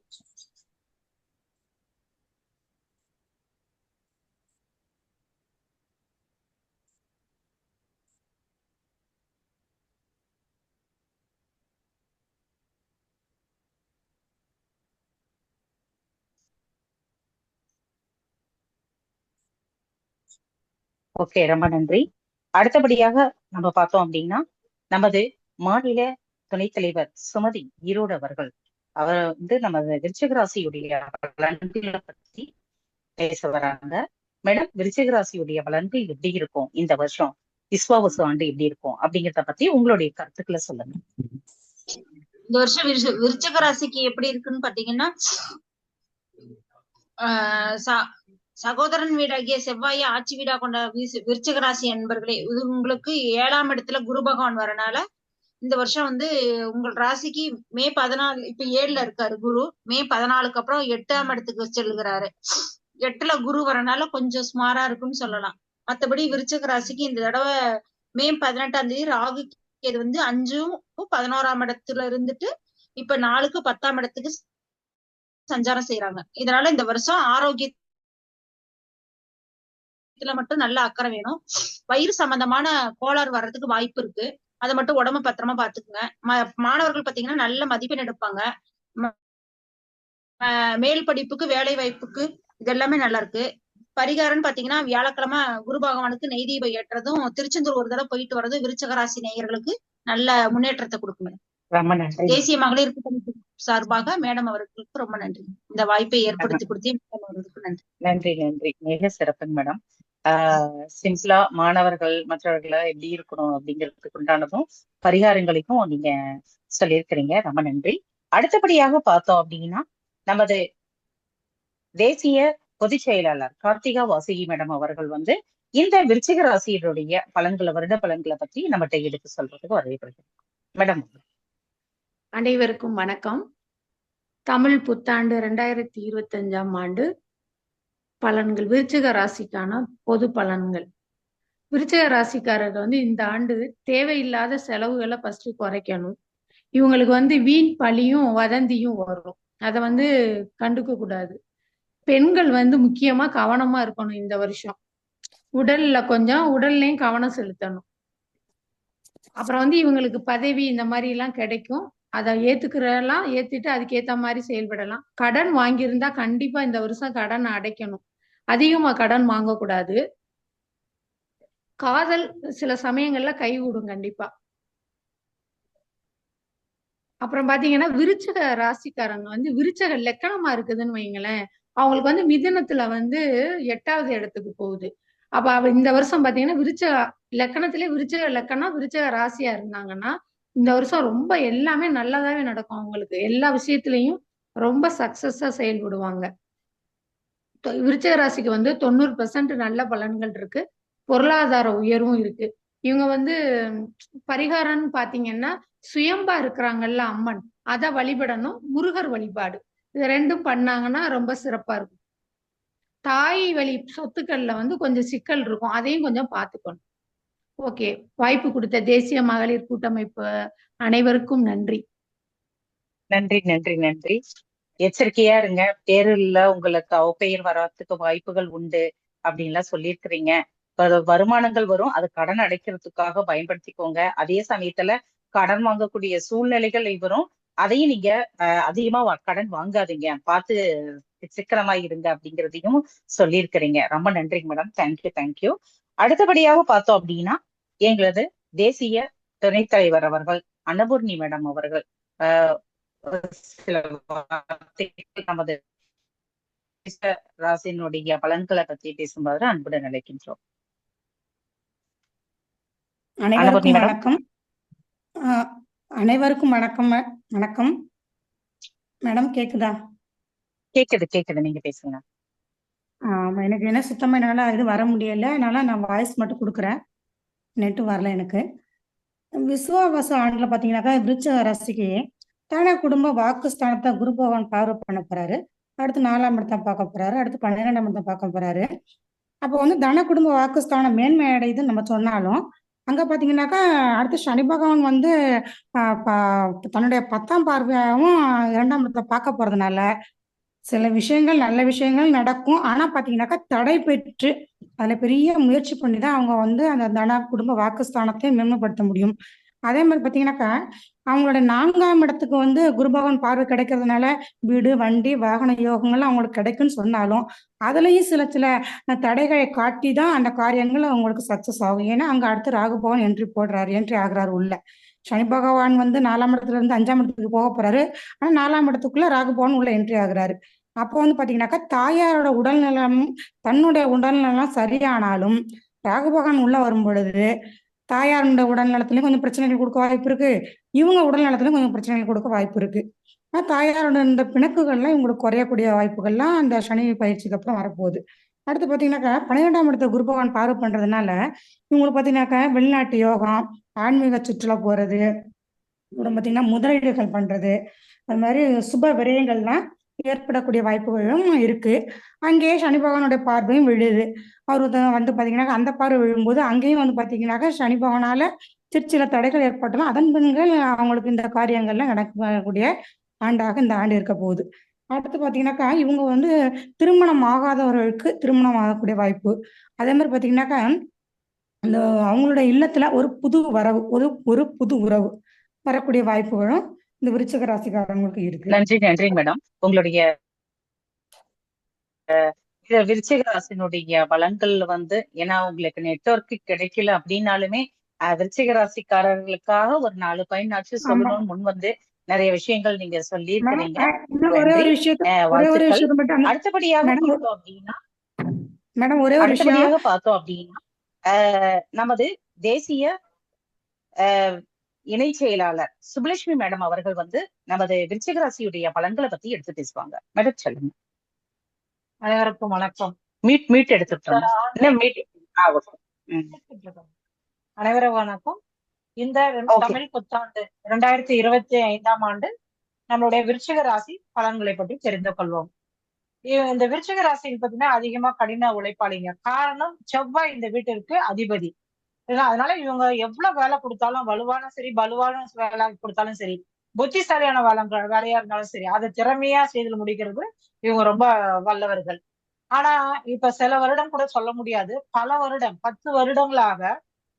ஓகே, ரொம்ப நன்றி. அடுத்தபடியாக நம்ம பார்த்தோம் அப்படின்னா, நமது மாநில துணைத் தலைவர் சுமதி ஈரோடு அவர்கள் நமது விருச்சிக ராசியுடைய பலன்களை பத்தி பேச வராங்க. மேடம், விருச்சிக ராசியுடைய பலன்கள் எப்படி இருக்கும் இந்த வருஷம், விஸ்வாவசு ஆண்டு எப்படி இருக்கும் அப்படிங்கிறத பத்தி உங்களுடைய கருத்துக்களை சொல்லுங்க. இந்த வருஷம் விருச்சிக ராசிக்கு எப்படி இருக்குன்னு பாத்தீங்கன்னா, சகோதரன் வீடாகிய செவ்வாயை ஆட்சி வீடா கொண்ட விருச்சிக ராசி என்பர்களே, இது உங்களுக்கு 7ஆம் இடத்துல குரு பகவான் வரனால இந்த வருஷம் வந்து உங்கள் ராசிக்கு மே 14, இப்ப 7ல இருக்காரு குரு. மே 14க்கு அப்புறம் 8ஆம் இடத்துக்கு செல்கிறாரு. 8ல குரு வரனால கொஞ்சம் சுமாரா இருக்குன்னு சொல்லலாம். மத்தபடி விருச்சிக ராசிக்கு இந்த தடவை மே 18ஆம் தேதி ராகு கேது வந்து 5ம் 11ஆம் இடத்துல இருந்துட்டு இப்ப 4க்கு 10ஆம் இடத்துக்கு சஞ்சாரம் செய்யறாங்க. இதனால இந்த வருஷம் ஆரோக்கியத்துல மட்டும் நல்ல அக்கறை வேணும். வயிறு சம்பந்தமான கோளாறு வர்றதுக்கு வாய்ப்பு இருக்கு. அதை மட்டும் உடம்ப பத்திரமா பாத்துக்குங்க. மாணவர்கள் பாத்தீங்கன்னா நல்ல மதிப்பெண் எடுப்பாங்க. மேல் படிப்புக்கு, வேலை வாய்ப்புக்கு இதெல்லாமே நல்லா இருக்கு. பரிகாரம்னு பாத்தீங்கன்னா வியாழக்கிழமை குரு பகவானுக்கு நெய் தீபம் ஏற்றதும் திருச்செந்தூர் ஒரு தடவை போயிட்டு வர்றதும் விருச்சிக ராசி நேயர்களுக்கு நல்ல முன்னேற்றத்தை கொடுக்கும். ரொம்ப நன்றி. தேசிய மகளிர் கூட்டமைப்பு சார்பாக மேடம் அவர்களுக்கு ரொம்ப நன்றி. இந்த வாய்ப்பை ஏற்படுத்தி கொடுத்தே மேடம் அவர்களுக்கு நன்றி. நன்றி நன்றி, மிக சிறப்புங்க மேடம். சிம்பிளா மாணவர்கள் மற்றவர்களை எப்படி இருக்கணும் அப்படிங்கிறதுக்கு உண்டானதும் பரிகாரங்களையும் நீங்க சொல்லியிருக்கிறீங்க. ரொம்ப நன்றி. அடுத்தபடியாக பார்த்தோம் அப்படின்னா நமது தேசிய பொதுச் செயலாளர் கார்த்திகா வாசுகி மேடம் அவர்கள் வந்து இந்த விருச்சிக ராசியினுடைய பலன்களை, வருட பலன்களை பற்றி நம்மகிட்ட எடுத்து சொல்றதுக்கு வரவேற்கிறேன் மேடம். அனைவருக்கும் வணக்கம். தமிழ் புத்தாண்டு 2025ஆம் ஆண்டு பலன்கள், விருச்சிக ராசிக்கான பொது பலன்கள். விருச்சிக ராசிக்காரர்கள் வந்து இந்த ஆண்டு தேவையில்லாத செலவுகளை ஃபர்ஸ்ட் குறைக்கணும். இவங்களுக்கு வந்து வீண் பழியும் வதந்தியும் வரும், அதை வந்து கண்டுக்க கூடாது. பெண்கள் வந்து முக்கியமா கவனமா இருக்கணும். இந்த வருஷம் உடல்லையும் கவனம் செலுத்தணும். அப்புறம் வந்து இவங்களுக்கு பதவி இந்த மாதிரி எல்லாம் கிடைக்கும். அதை ஏத்துட்டு அதுக்கேத்த மாதிரி செயல்படலாம். கடன் வாங்கியிருந்தா கண்டிப்பா இந்த வருஷம் கடன் அடைக்கணும். அதிகமா கடன் வாங்கக்கூடாது. காதல் சில சமயங்கள்ல கைகூடும் கண்டிப்பா. அப்புறம் பாத்தீங்கன்னா விருச்சிக ராசிக்காரங்க வந்து விருச்சிக லக்கணமா இருக்குதுன்னு வைங்களேன், அவங்களுக்கு வந்து மிதுனத்துல வந்து 8வது இடத்துக்கு போகுது. அப்ப இந்த வருஷம் பாத்தீங்கன்னா விருச்சிக லக்கணம் விருச்சிக ராசியா இருந்தாங்கன்னா இந்த வருஷம் ரொம்ப எல்லாமே நல்லதாவே நடக்கும். அவங்களுக்கு எல்லா விஷயத்திலையும் ரொம்ப சக்சஸா செயல்படுவாங்க. விருச்சிக ராசிக்கு வந்து 90% நல்ல பலன்கள் இருக்கு. பொருளாதார உயர்வும் இருக்கு. இவங்க வந்து பரிகாரம்னு பாத்தீங்கன்னா சுயம்பா இருக்கிறாங்கல்ல அம்மன், அதை வழிபடணும். முருகர் வழிபாடு, இது ரெண்டும் பண்ணாங்கன்னா ரொம்ப சிறப்பா இருக்கும். தாய் வழி சொத்துக்கள்ல வந்து கொஞ்சம் சிக்கல் இருக்கும், அதையும் கொஞ்சம் பார்த்துக்கணும். ஓகே, வாய்ப்பு கொடுத்த தேசிய மகளிர் கூட்டமைப்பு அனைவருக்கும் நன்றி. நன்றி நன்றி நன்றி. எச்சரிக்கையா இருங்க, தேர்வுல உங்களுக்கு அவப்பெயர் வர்றதுக்கு வாய்ப்புகள் உண்டு அப்படின்லாம் சொல்லியிருக்கிறீங்க. வருமானங்கள் வரும், அது கடன் அடைக்கிறதுக்காக பயன்படுத்திக்கோங்க. அதே சமயத்துல கடன் வாங்கக்கூடிய சூழ்நிலைகள் வரும், அதையும் நீங்க அதிகமா கடன் வாங்காதீங்க, பார்த்து சிக்கனமா இருங்க அப்படிங்கிறதையும் சொல்லியிருக்கிறீங்க. ரொம்ப நன்றிங்க மேடம். தேங்க்யூ. அடுத்தபடியாக பார்த்தோம் அப்படின்னா எங்களது தேசிய துணைத் தலைவர் அவர்கள் அன்னபூர்ணி மேடம் அவர்கள் சில வார்த்தைகள் நமது ராசியினுடைய பலன்களை பற்றி பேசும்போது அன்புடன் நினைக்கின்றோம். அனைவருக்கும் வணக்கம். அனைவருக்கும் வணக்கம். வணக்கம் மேடம், கேக்குதா? கேக்குது, நீங்க பேசுங்க. எனக்கு என்ன சுத்தமா என்னால இது வர முடியல, அதனால நான் வாய்ஸ் மட்டும் கொடுக்குறேன், நெட்டு வரல எனக்கு. விசுவாவச ஆண்டுல பாத்தீங்கன்னாக்கா விருச்சிக ராசிக்கு தன குடும்ப வாக்குஸ்தானத்தை குரு பகவான் பார்வை பண்ண போறாரு. அடுத்து 4ஆம் இடத்தை பார்க்க போறாரு. அடுத்து 12ஆம் இடத்தை பார்க்க போறாரு. அப்போ வந்து தன குடும்ப வாக்குஸ்தானம் மேன்மை அடையுதுன்னு நம்ம சொன்னாலும் அங்க பாத்தீங்கன்னாக்கா அடுத்து சனி பகவான் வந்து தன்னுடைய 10ஆம் பார்வையாகவும் 2ஆம் இடத்தை பார்க்க போறதுனால சில விஷயங்கள், நல்ல விஷயங்கள் நடக்கும். ஆனா பாத்தீங்கன்னாக்கா தடை பெற்று அதுல பெரிய முயற்சி பண்ணி தான் அவங்க வந்து அந்த தன குடும்ப வாக்குஸ்தானத்தை மேன்மைப்படுத்த முடியும். அதே மாதிரி பாத்தீங்கன்னாக்கா அவங்களோட 4ஆம் இடத்துக்கு வந்து குரு பகவான் பார்வை கிடைக்கிறதுனால வீடு, வண்டி, வாகன யோகங்கள் அவங்களுக்கு கிடைக்கும்னு சொன்னாலும் அதுலயும் சில தடைகளை காட்டி தான் அந்த காரியங்கள் அவங்களுக்கு சக்சஸ் ஆகும். ஏன்னா அங்க அடுத்து ராகு பகவான் என்ட்ரி ஆகுறாரு உள்ள. சனி பகவான் வந்து 4ஆம் இடத்துல இருந்து 5ஆம் இடத்துக்கு போக போறாரு. ஆனா 4ஆம் இடத்துக்குள்ள ராகு பகவான் உள்ள என்ட்ரி ஆகுறாரு. அப்போ வந்து பாத்தீங்கன்னாக்கா தாயாரோட உடல்நலம், தன்னுடைய உடல்நலம் சரியானாலும் ராகு பகவான் உள்ள வரும் பொழுது தாயாரோட உடல்நலத்திலையும் கொஞ்சம் பிரச்சனைகள் கொடுக்க வாய்ப்பு இருக்கு, இவங்க உடல்நலத்திலையும் கொஞ்சம் பிரச்சனைகள் கொடுக்க வாய்ப்பு இருக்கு. தாயாரோட இந்த பிணக்குகள்லாம் இவங்களுக்கு குறையக்கூடிய வாய்ப்புகள்லாம் அந்த சனி பயிற்சிக்கு அப்புறம் வரப்போகுது. அடுத்து பாத்தீங்கன்னாக்கா 12ஆம் இடத்தை குரு பகவான் பார்வை பண்றதுனால இவங்களுக்கு பாத்தீங்கன்னாக்கா வெளிநாட்டு யோகம், ஆன்மீக சுற்றுலா போறது, அப்புறம் பார்த்தீங்கன்னா முதலீடுகள் பண்றது, அது மாதிரி சுப விரயங்கள்லாம் ஏற்படக்கூடிய வாய்ப்புகளும் இருக்கு. அங்கேயே சனி பகவானுடைய பார்வையும் விழுது. அவர் வந்து பார்த்தீங்கன்னா அந்த பார்வை விழும்போது அங்கேயும் வந்து பார்த்தீங்கன்னாக்கா சனி பகவானால சிற்சில தடைகள் ஏற்பட்டாலும் அதன் பின்கள் அவங்களுக்கு இந்த காரியங்கள்லாம் நடக்கக்கூடிய ஆண்டாக இந்த ஆண்டு இருக்க போகுது. அடுத்து பார்த்தீங்கன்னாக்கா இவங்க வந்து திருமணம் ஆகாதவர்களுக்கு திருமணம் ஆகக்கூடிய வாய்ப்பு. அதே மாதிரி பார்த்தீங்கன்னாக்கா அந்த அவங்களோட இல்லத்துல ஒரு புது வரவு, ஒரு புது உறவு வரக்கூடிய வாய்ப்புகளும் இந்த விருச்சிக ராசிக்காரங்களுக்கு இருக்கு. நன்றி மேடம். உங்களுடைய விருச்சிக ராசினுடைய பலன்கள் வந்து, ஏன்னா உங்களுக்கு நெட்வொர்க் கிடைக்கல அப்படின்னாலுமே விருச்சிக ராசிக்காரர்களுக்காக ஒரு 4 பாயிண்ட் சொல்லணும்னு முன் வந்து நிறைய விஷயங்கள் நீங்க சொல்லி இருக்கிறீங்க. ஒரே ஒரு விஷயத்தை மட்டும் அடுத்தபடியாக பார்த்தோம் அப்படின்னா மேடம் ஒரே ஒரு விஷயம் பார்த்தோம் அப்படின்னா நமது தேசிய இணை செயலாளர் சுப்புலட்சுமி மேடம் அவர்கள் வந்து நமது விருச்சிக ராசியுடைய பலன்களை பத்தி எடுத்து பேசுவாங்க. மேடம் சொல்லுங்க. அனைவருக்கும் வணக்கம். மீட் எடுத்துட்டோம். அனைவரும் வணக்கம். இந்த தமிழ் புத்தாண்டு 2025ஆம் ஆண்டு நம்மளுடைய விருச்சிக ராசி பலன்களை பற்றி தெரிந்து கொள்வோம். இந்த விருச்சிக ராசியில் பார்த்தீங்கன்னா அதிகமா கடின உழைப்பாளிங்க. காரணம் செவ்வாய் இந்த வீட்டிற்கு அதிபதி. அதனால இவங்க எவ்வளவு வேலை கொடுத்தாலும் வலுவான வேலை கொடுத்தாலும் சரி, புத்திசாலியான வேலையா இருந்தாலும் சரி, அதை திறமையா செய்து முடிக்கிறது இவங்க ரொம்ப வல்லவர்கள். ஆனா இப்ப சில வருடம் கூட சொல்ல முடியாது, பல வருடம் 10 வருடங்களாக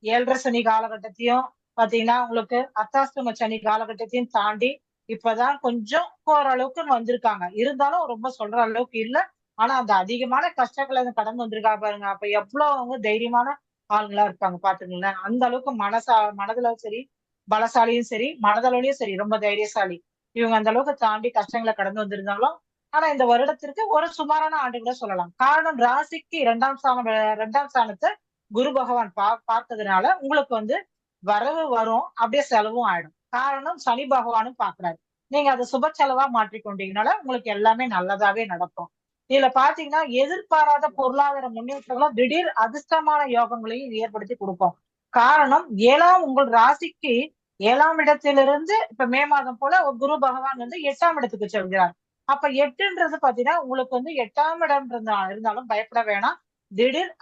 7.5 சனி காலகட்டத்தையும் பாத்தீங்கன்னா உங்களுக்கு அர்த்தாஷ்டம சனி காலகட்டத்தையும் தாண்டி இப்பதான் கொஞ்சம் ஓரளவுக்கு வந்திருக்காங்க. இருந்தாலும் ரொம்ப சொல்ற அளவுக்கு இல்ல. ஆனா அந்த அதிகமான கஷ்டங்களை கடந்து வந்திருக்காங்க பாருங்க. அப்ப எவ்வளவு அவங்க தைரியமான ஆளுங்களா இருப்பாங்க பாத்துங்களேன். அந்த அளவுக்கு மனதுல சரி, பலசாலியும் சரி, மனதளவுலயும் சரி ரொம்ப தைரியசாலி. இவங்க அந்த அளவுக்கு தாண்டி கஷ்டங்களை கடந்து வந்திருந்தாலும் ஆனா இந்த வருடத்திற்கு ஒரு சுமாரான ஆண்டு கூட சொல்லலாம். காரணம் ராசிக்கு 2ஆம் ஸ்தானத்தை குரு பகவான் பார்த்ததுனால உங்களுக்கு வந்து வரவு வரும், அப்படியே செலவும் ஆயிடும். காரணம் சனி பகவானும் பாக்குறாரு. நீங்க அதை சுப செலவா மாற்றிக்கொண்டீங்கனால உங்களுக்கு எல்லாமே நல்லதாவே நடக்கும். இதுல பாத்தீங்கன்னா எதிர்பாராத பொருளாதார முன்னேற்றங்களும் திடீர் அதிர்ஷ்டமான யோகங்களையும் ஏற்படுத்தி கொடுக்கும். காரணம் உங்கள் ராசிக்கு 7ஆம் இடத்திலிருந்து இப்ப மே மாதம் போல குரு பகவான் வந்து 8ஆம் இடத்துக்கு செல்கிறார். அப்ப 8ன்றது பாத்தீங்கன்னா உங்களுக்கு வந்து 8ஆம் இடம் இருந்தாலும் பயப்பட வேணாம். திடீர்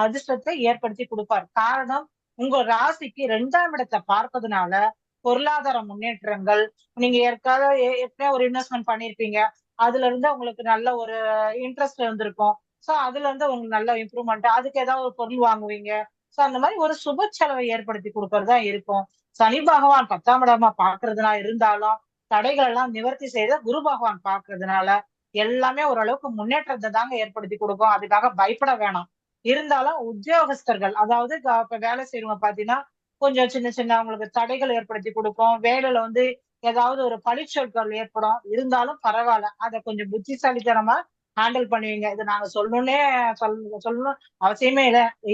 அதிர்ஷ்டத்தை ஏற்படுத்தி கொடுப்பார். காரணம் உங்க ராசிக்கு 2ஆம் இடத்தை பார்ப்பதுனால பொருளாதார முன்னேற்றங்கள், நீங்க ஏற்கனவே ஒரு இன்வெஸ்ட்மெண்ட் பண்ணிருப்பீங்க, அதுல இருந்து உங்களுக்கு நல்ல ஒரு இன்ட்ரெஸ்ட் இருந்திருக்கும். சோ அதுல இருந்து உங்களுக்கு நல்ல இம்ப்ரூவ்மெண்ட், அதுக்கு ஏதாவது ஒரு பொருள் வாங்குவீங்க. சோ அந்த மாதிரி ஒரு சுப செலவை ஏற்படுத்தி கொடுக்கறதா இருக்கும். சனி பகவான் 10ஆம் இடமா பாக்குறதுனா இருந்தாலும் தடைகள் எல்லாம் நிவர்த்தி செய்த குரு பகவான் பாக்குறதுனால எல்லாமே ஓரளவுக்கு முன்னேற்றத்தை தாங்க ஏற்படுத்தி கொடுக்கும். அதுக்காக பயப்பட வேணாம். இருந்தாலும் உத்தியோகஸ்தர்கள், அதாவது இப்ப வேலை செய்யறவங்க பாத்தீங்கன்னா கொஞ்சம் சின்ன சின்ன அவங்களுக்கு தடைகள் ஏற்படுத்தி கொடுக்கும். வேலையில வந்து ஏதாவது ஒரு பழிச்சொற்கள் ஏற்படும். இருந்தாலும் பரவாயில்ல, அதை கொஞ்சம் புத்திசாலித்தனமா ஹேண்டில் பண்ணுவீங்க. இது நாங்க சொல்லணும் அவசியமே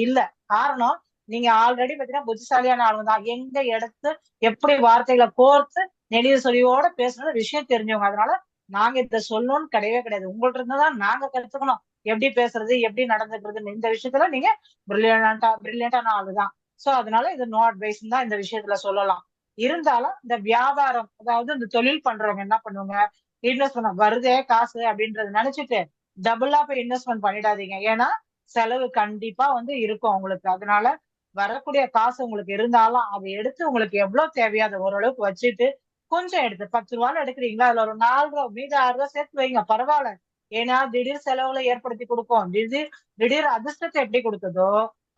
இல்ல. காரணம் நீங்க ஆல்ரெடி பாத்தீங்கன்னா புத்திசாலியான ஆளுங்க தான். எங்க எடுத்து எப்படி வார்த்தைகளை கோர்த்து நெளிவு சொலிவோட பேசுறது விஷயம் தெரிஞ்சவங்க. அதனால நாங்க இதை சொல்லணும்னு கிடையாது. உங்கள்ட்ட இருந்துதான் நாங்க கத்துக்கணும் எப்படி பேசுறது, எப்படி நடந்துக்கிறதுன்னு. இந்த விஷயத்துல நீங்க பிரில்லியண்டான ஆளுதான். சோ அதனால இது நோ அட்வைஸ் தான் இந்த விஷயத்துல சொல்லலாம். இருந்தாலும் இந்த வியாபாரம், அதாவது இந்த தொழில் பண்றவங்க என்ன பண்ணுவாங்க, இன்வெஸ்ட்மெண்ட் வருதே காசு அப்படின்றத நினைச்சிட்டு டபுளா போய் இன்வெஸ்ட்மெண்ட் பண்ணிடாதீங்க. ஏன்னா செலவு கண்டிப்பா வந்து இருக்கும் உங்களுக்கு. அதனால வரக்கூடிய காசு உங்களுக்கு இருந்தாலும் அதை எடுத்து உங்களுக்கு எவ்வளவு தேவையோ அதை ஓரளவுக்கு வச்சுட்டு கொஞ்சம் எடுத்து 10 ரூபான்னு எடுக்கிறீங்களா, அதுல ஒரு 4 ரூபா மீது 6 ரூபாய் சேர்த்து வைங்க, பரவாயில்ல. ஏன்னா திடீர் செலவுகளை ஏற்படுத்தி கொடுக்கும். திடீர் அதிர்ஷ்டத்தை எப்படி கொடுத்ததோ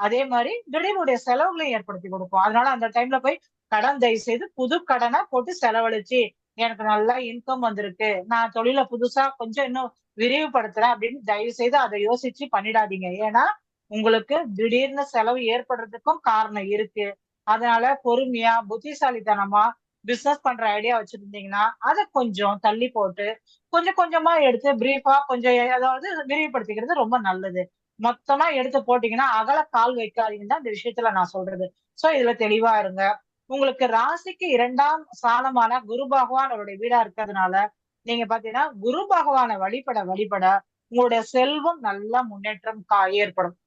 அதே மாதிரி திடீருடைய செலவுகளையும் ஏற்படுத்தி கொடுக்கும். அதனால அந்த டைம்ல போய் கடன் தயவு செய்து புது கடனை போட்டு செலவழிச்சு எனக்கு நல்லா இன்கம் வந்திருக்கு, நான் தொழில புதுசா கொஞ்சம் இன்னும் விரிவுபடுத்துறேன் அப்படின்னு தயவு செய்து அதை யோசிச்சு பண்ணிடாதீங்க. ஏன்னா உங்களுக்கு திடீர்னு செலவு ஏற்படுறதுக்கும் காரணம் இருக்கு. அதனால பொறுமையா புத்திசாலித்தனமா பிசினஸ் பண்ற ஐடியா வச்சிருந்தீங்கன்னா அதை கொஞ்சம் தள்ளி போட்டு கொஞ்சம் கொஞ்சமா எடுத்து பிரீஃபா கொஞ்சம் அதாவது விரிவுபடுத்திக்கிறது ரொம்ப நல்லது. மொத்தமா எடுத்து போட்டீங்கன்னா அகல கால் வைக்காதீங்கன்னு தான் இந்த விஷயத்துல நான் சொல்றது. சோ இதுல தெளிவா இருங்க. உங்களுக்கு ராசிக்கு 2ஆம் ஸ்தானமான குரு பகவான் அவருடைய வீடா இருக்கிறதுனால நீங்க பாத்தீங்கன்னா குரு பகவானை வழிபட உங்களுடைய செல்வம் நல்ல முன்னேற்றம் ஏற்படும்.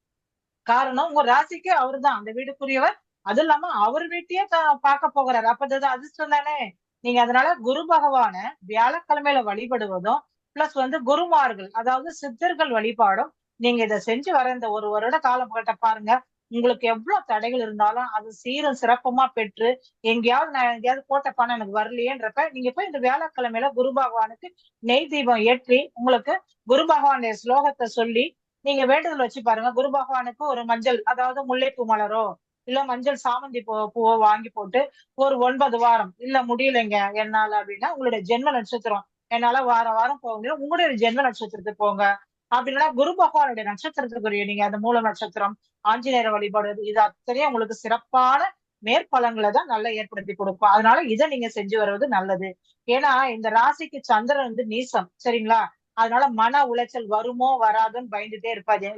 காரணம் உங்க ராசிக்கு அவரு தான் அந்த வீடுக்குரியவர், அது இல்லாம அவர் வீட்டையே பார்க்க போகிறாரு. அப்ப அது அதிர்ஷ்டம் தானே. நீங்க அதனால குரு பகவான வியாழக்கிழமையில வழிபடுவதும் பிளஸ் குருமார்கள் அதாவது சித்தர்கள் வழிபாடும் நீங்க இதை செஞ்சு வர இந்த ஒரு வருட காலகட்ட பாருங்க. உங்களுக்கு எவ்வளவு தடைகள் இருந்தாலும் அது சீரும் சிறப்புமா பெற்று எங்கேயாவது நான் எங்கேயாவது போட்ட பணம் எனக்கு வரலையேன்றப்ப நீங்க போய் இந்த வியாழக்கிழமையில குரு பகவானுக்கு நெய் தீபம் ஏற்றி உங்களுக்கு குரு பகவானுடைய ஸ்லோகத்தை சொல்லி நீங்க வேண்டுதல் வச்சு பாருங்க. குரு பகவானுக்கு ஒரு மஞ்சள் அதாவது முல்லைப்பூ மலரோ இல்ல மஞ்சள் சாமந்தி பூவோ வாங்கி போட்டு ஒரு 9 வாரம் இல்ல முடியலைங்க என்னால அப்படின்னா உங்களுடைய ஜென்ம நட்சத்திரம் என்னால வாரம் போக முடியும் உங்களுடைய ஜென்ம நட்சத்திரத்துக்கு போங்க. அப்படின்னா குரு பகவானுடைய நட்சத்திரத்துக்குரிய நீங்க அந்த மூல நட்சத்திரம் ஆஞ்சநேயர் வழிபாடு இது அத்தனையும் உங்களுக்கு சிறப்பான மேற்பலன்களை தான் நல்லா ஏற்படுத்தி கொடுக்கும். அதனால இதை நீங்க செஞ்சு வருவது நல்லது. ஏன்னா இந்த ராசிக்கு சந்திரன் நீசம் சரிங்களா. அதனால மன உளைச்சல் வருமோ வராதுன்னு பயந்துட்டே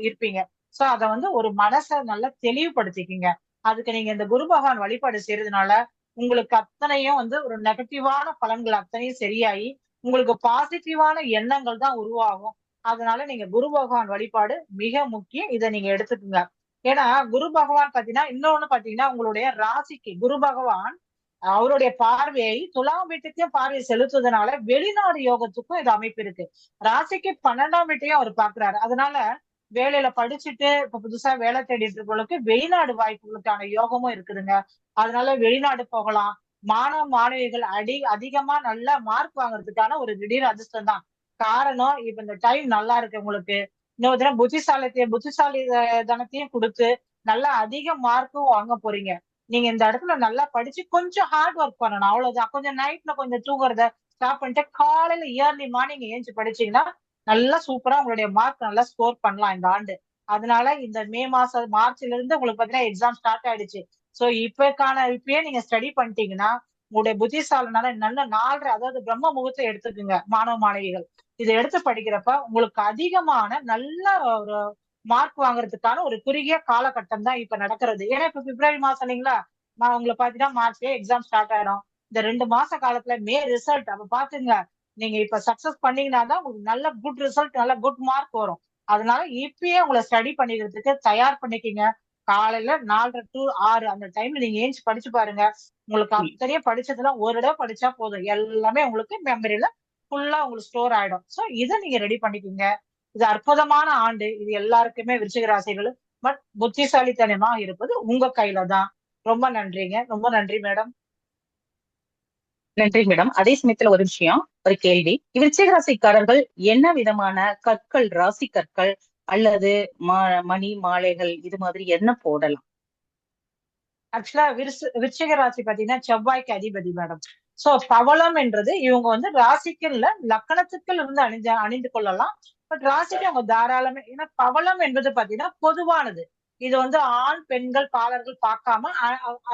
இருப்பீங்க. சோ அத ஒரு மனசை நல்லா தெளிவுபடுத்திக்கிங்க. அதுக்கு நீங்க இந்த குரு பகவான் வழிபாடு செய்யறதுனால உங்களுக்கு அத்தனையும் ஒரு நெகட்டிவான பலன்கள் அத்தனையும் சரியாயி உங்களுக்கு பாசிட்டிவான எண்ணங்கள் தான் உருவாகும். அதனால நீங்க குரு பகவான் வழிபாடு மிக முக்கியம். இதை நீங்க எடுத்துக்குங்க. ஏன்னா குரு பகவான் பாத்தீங்கன்னா இன்னொன்னு பாத்தீங்கன்னா உங்களுடைய ராசிக்கு குரு பகவான் அவருடைய பார்வையை துலாம் வீட்டுக்கும் பார்வை செலுத்துவதனால வெளிநாடு யோகத்துக்கும் இது அமைப்பு இருக்கு. ராசிக்கு 12ஆம் வீட்டையும் அவர் பாக்குறாரு. அதனால வேலையில படிச்சுட்டு இப்ப புதுசா வேலை தேடிட்டு இருக்கவங்களுக்கு வெளிநாடு வாய்ப்புகளுக்கான யோகமும் இருக்குதுங்க. அதனால வெளிநாடு போகலாம். மாணவ மாணவிகள் அதிகமா நல்ல மார்க் வாங்குறதுக்கான ஒரு திடீர் அதிர்ஷ்டம் தான் காரணம். இப்ப இந்த டைம் நல்லா இருக்கு உங்களுக்கு. இன்னொரு தினம் புத்திசாலி தனத்தையும் கொடுத்து நல்லா அதிக மார்க்கும் வாங்க போறீங்க. நீங்க இந்த இடத்துல நல்லா படிச்சு கொஞ்சம் ஹார்ட் ஒர்க் பண்ணணும் அவ்வளவுதான். கொஞ்சம் நைட்ல கொஞ்சம் தூங்குறத ஸ்டாப் பண்ணிட்டு காலையில இயர்லி மார்னிங் ஏஞ்சி படிச்சீங்கன்னா நல்லா சூப்பரா உங்களுடைய மார்க் நல்லா ஸ்கோர் பண்ணலாம் இந்த ஆண்டு. அதனால இந்த மே மாசம் மார்ச்ல இருந்து உங்களுக்கு பாத்தீங்கன்னா எக்ஸாம் ஸ்டார்ட் ஆயிடுச்சு. சோ இப்பயே நீங்க ஸ்டடி பண்ணிட்டீங்கன்னா உங்களுடைய புத்திசாலினால நல்ல 4:30 அதாவது பிரம்ம முகூர்த்தம் எடுத்துக்குங்க மாணவ மாணவிகள். இதை எடுத்து படிக்கிறப்ப உங்களுக்கு அதிகமான நல்ல ஒரு மார்க் வாங்குறதுக்கான ஒரு குறுகிய காலகட்டம் தான் இப்ப நடக்கிறது. ஏன்னா இப்ப பிப்ரவரி மாசம் இல்லைங்களா உங்களுக்கு பாத்தீங்கன்னா மார்ச்லயே எக்ஸாம் ஸ்டார்ட் ஆயிடும். இந்த 2 மாச காலத்துல மே ரிசல்ட் அப்ப பாத்துங்க. நீங்க இப்ப சக்சஸ் பண்ணீங்கன்னா தான் உங்களுக்கு நல்ல குட் ரிசல்ட் நல்ல குட் மார்க் வரும். அதனால இப்பயே உங்களை ஸ்டடி பண்ணிக்கிறதுக்கு தயார் பண்ணிக்கிங்க. காலையில 4:30 to 6 அந்த டைம்ல நீங்க ஏஞ்சி படிச்சு பாருங்க. உங்களுக்கு அத்தனையும் படிச்சதெல்லாம் ஒரு தடவை படிச்சா போதும். எல்லாமே உங்களுக்கு மெமரியில ஃபுல்லா உங்களுக்கு ஸ்டோர் ஆயிடும். சோ இதை நீங்க ரெடி பண்ணிக்கோங்க. இது அற்புதமான ஆண்டு. இது எல்லாருக்குமே விருச்சிக ராசிகள் பட் புத்திசாலித்தனமா இருப்பது உங்க கையில தான். ரொம்ப நன்றிங்க. ரொம்ப நன்றி மேடம். நன்றி மேடம். அதே சமயத்துல ஒரு விஷயம், ஒரு கேள்வி. விருச்சிக ராசிக்காரர்கள் என்ன விதமான கற்கள், ராசி கற்கள் அல்லது மணி மாலைகள் இது மாதிரி என்ன போடலாம்? ஆக்சுவலா விருச்சிக ராசி பாத்தீங்கன்னா செவ்வாய்க்கு அதிபதி மேடம். சோ பவளம் என்றது இவங்க ராசிக்கு இல்ல லக்கணத்துக்கு இருந்து அணிந்து கொள்ளலாம். பட் ராசிக்கு அவங்க தாராளமே. ஏன்னா பவளம் என்பது பாத்தீங்கன்னா பொதுவானது. இது ஆண் பெண்கள் பாலர்கள் பார்க்காம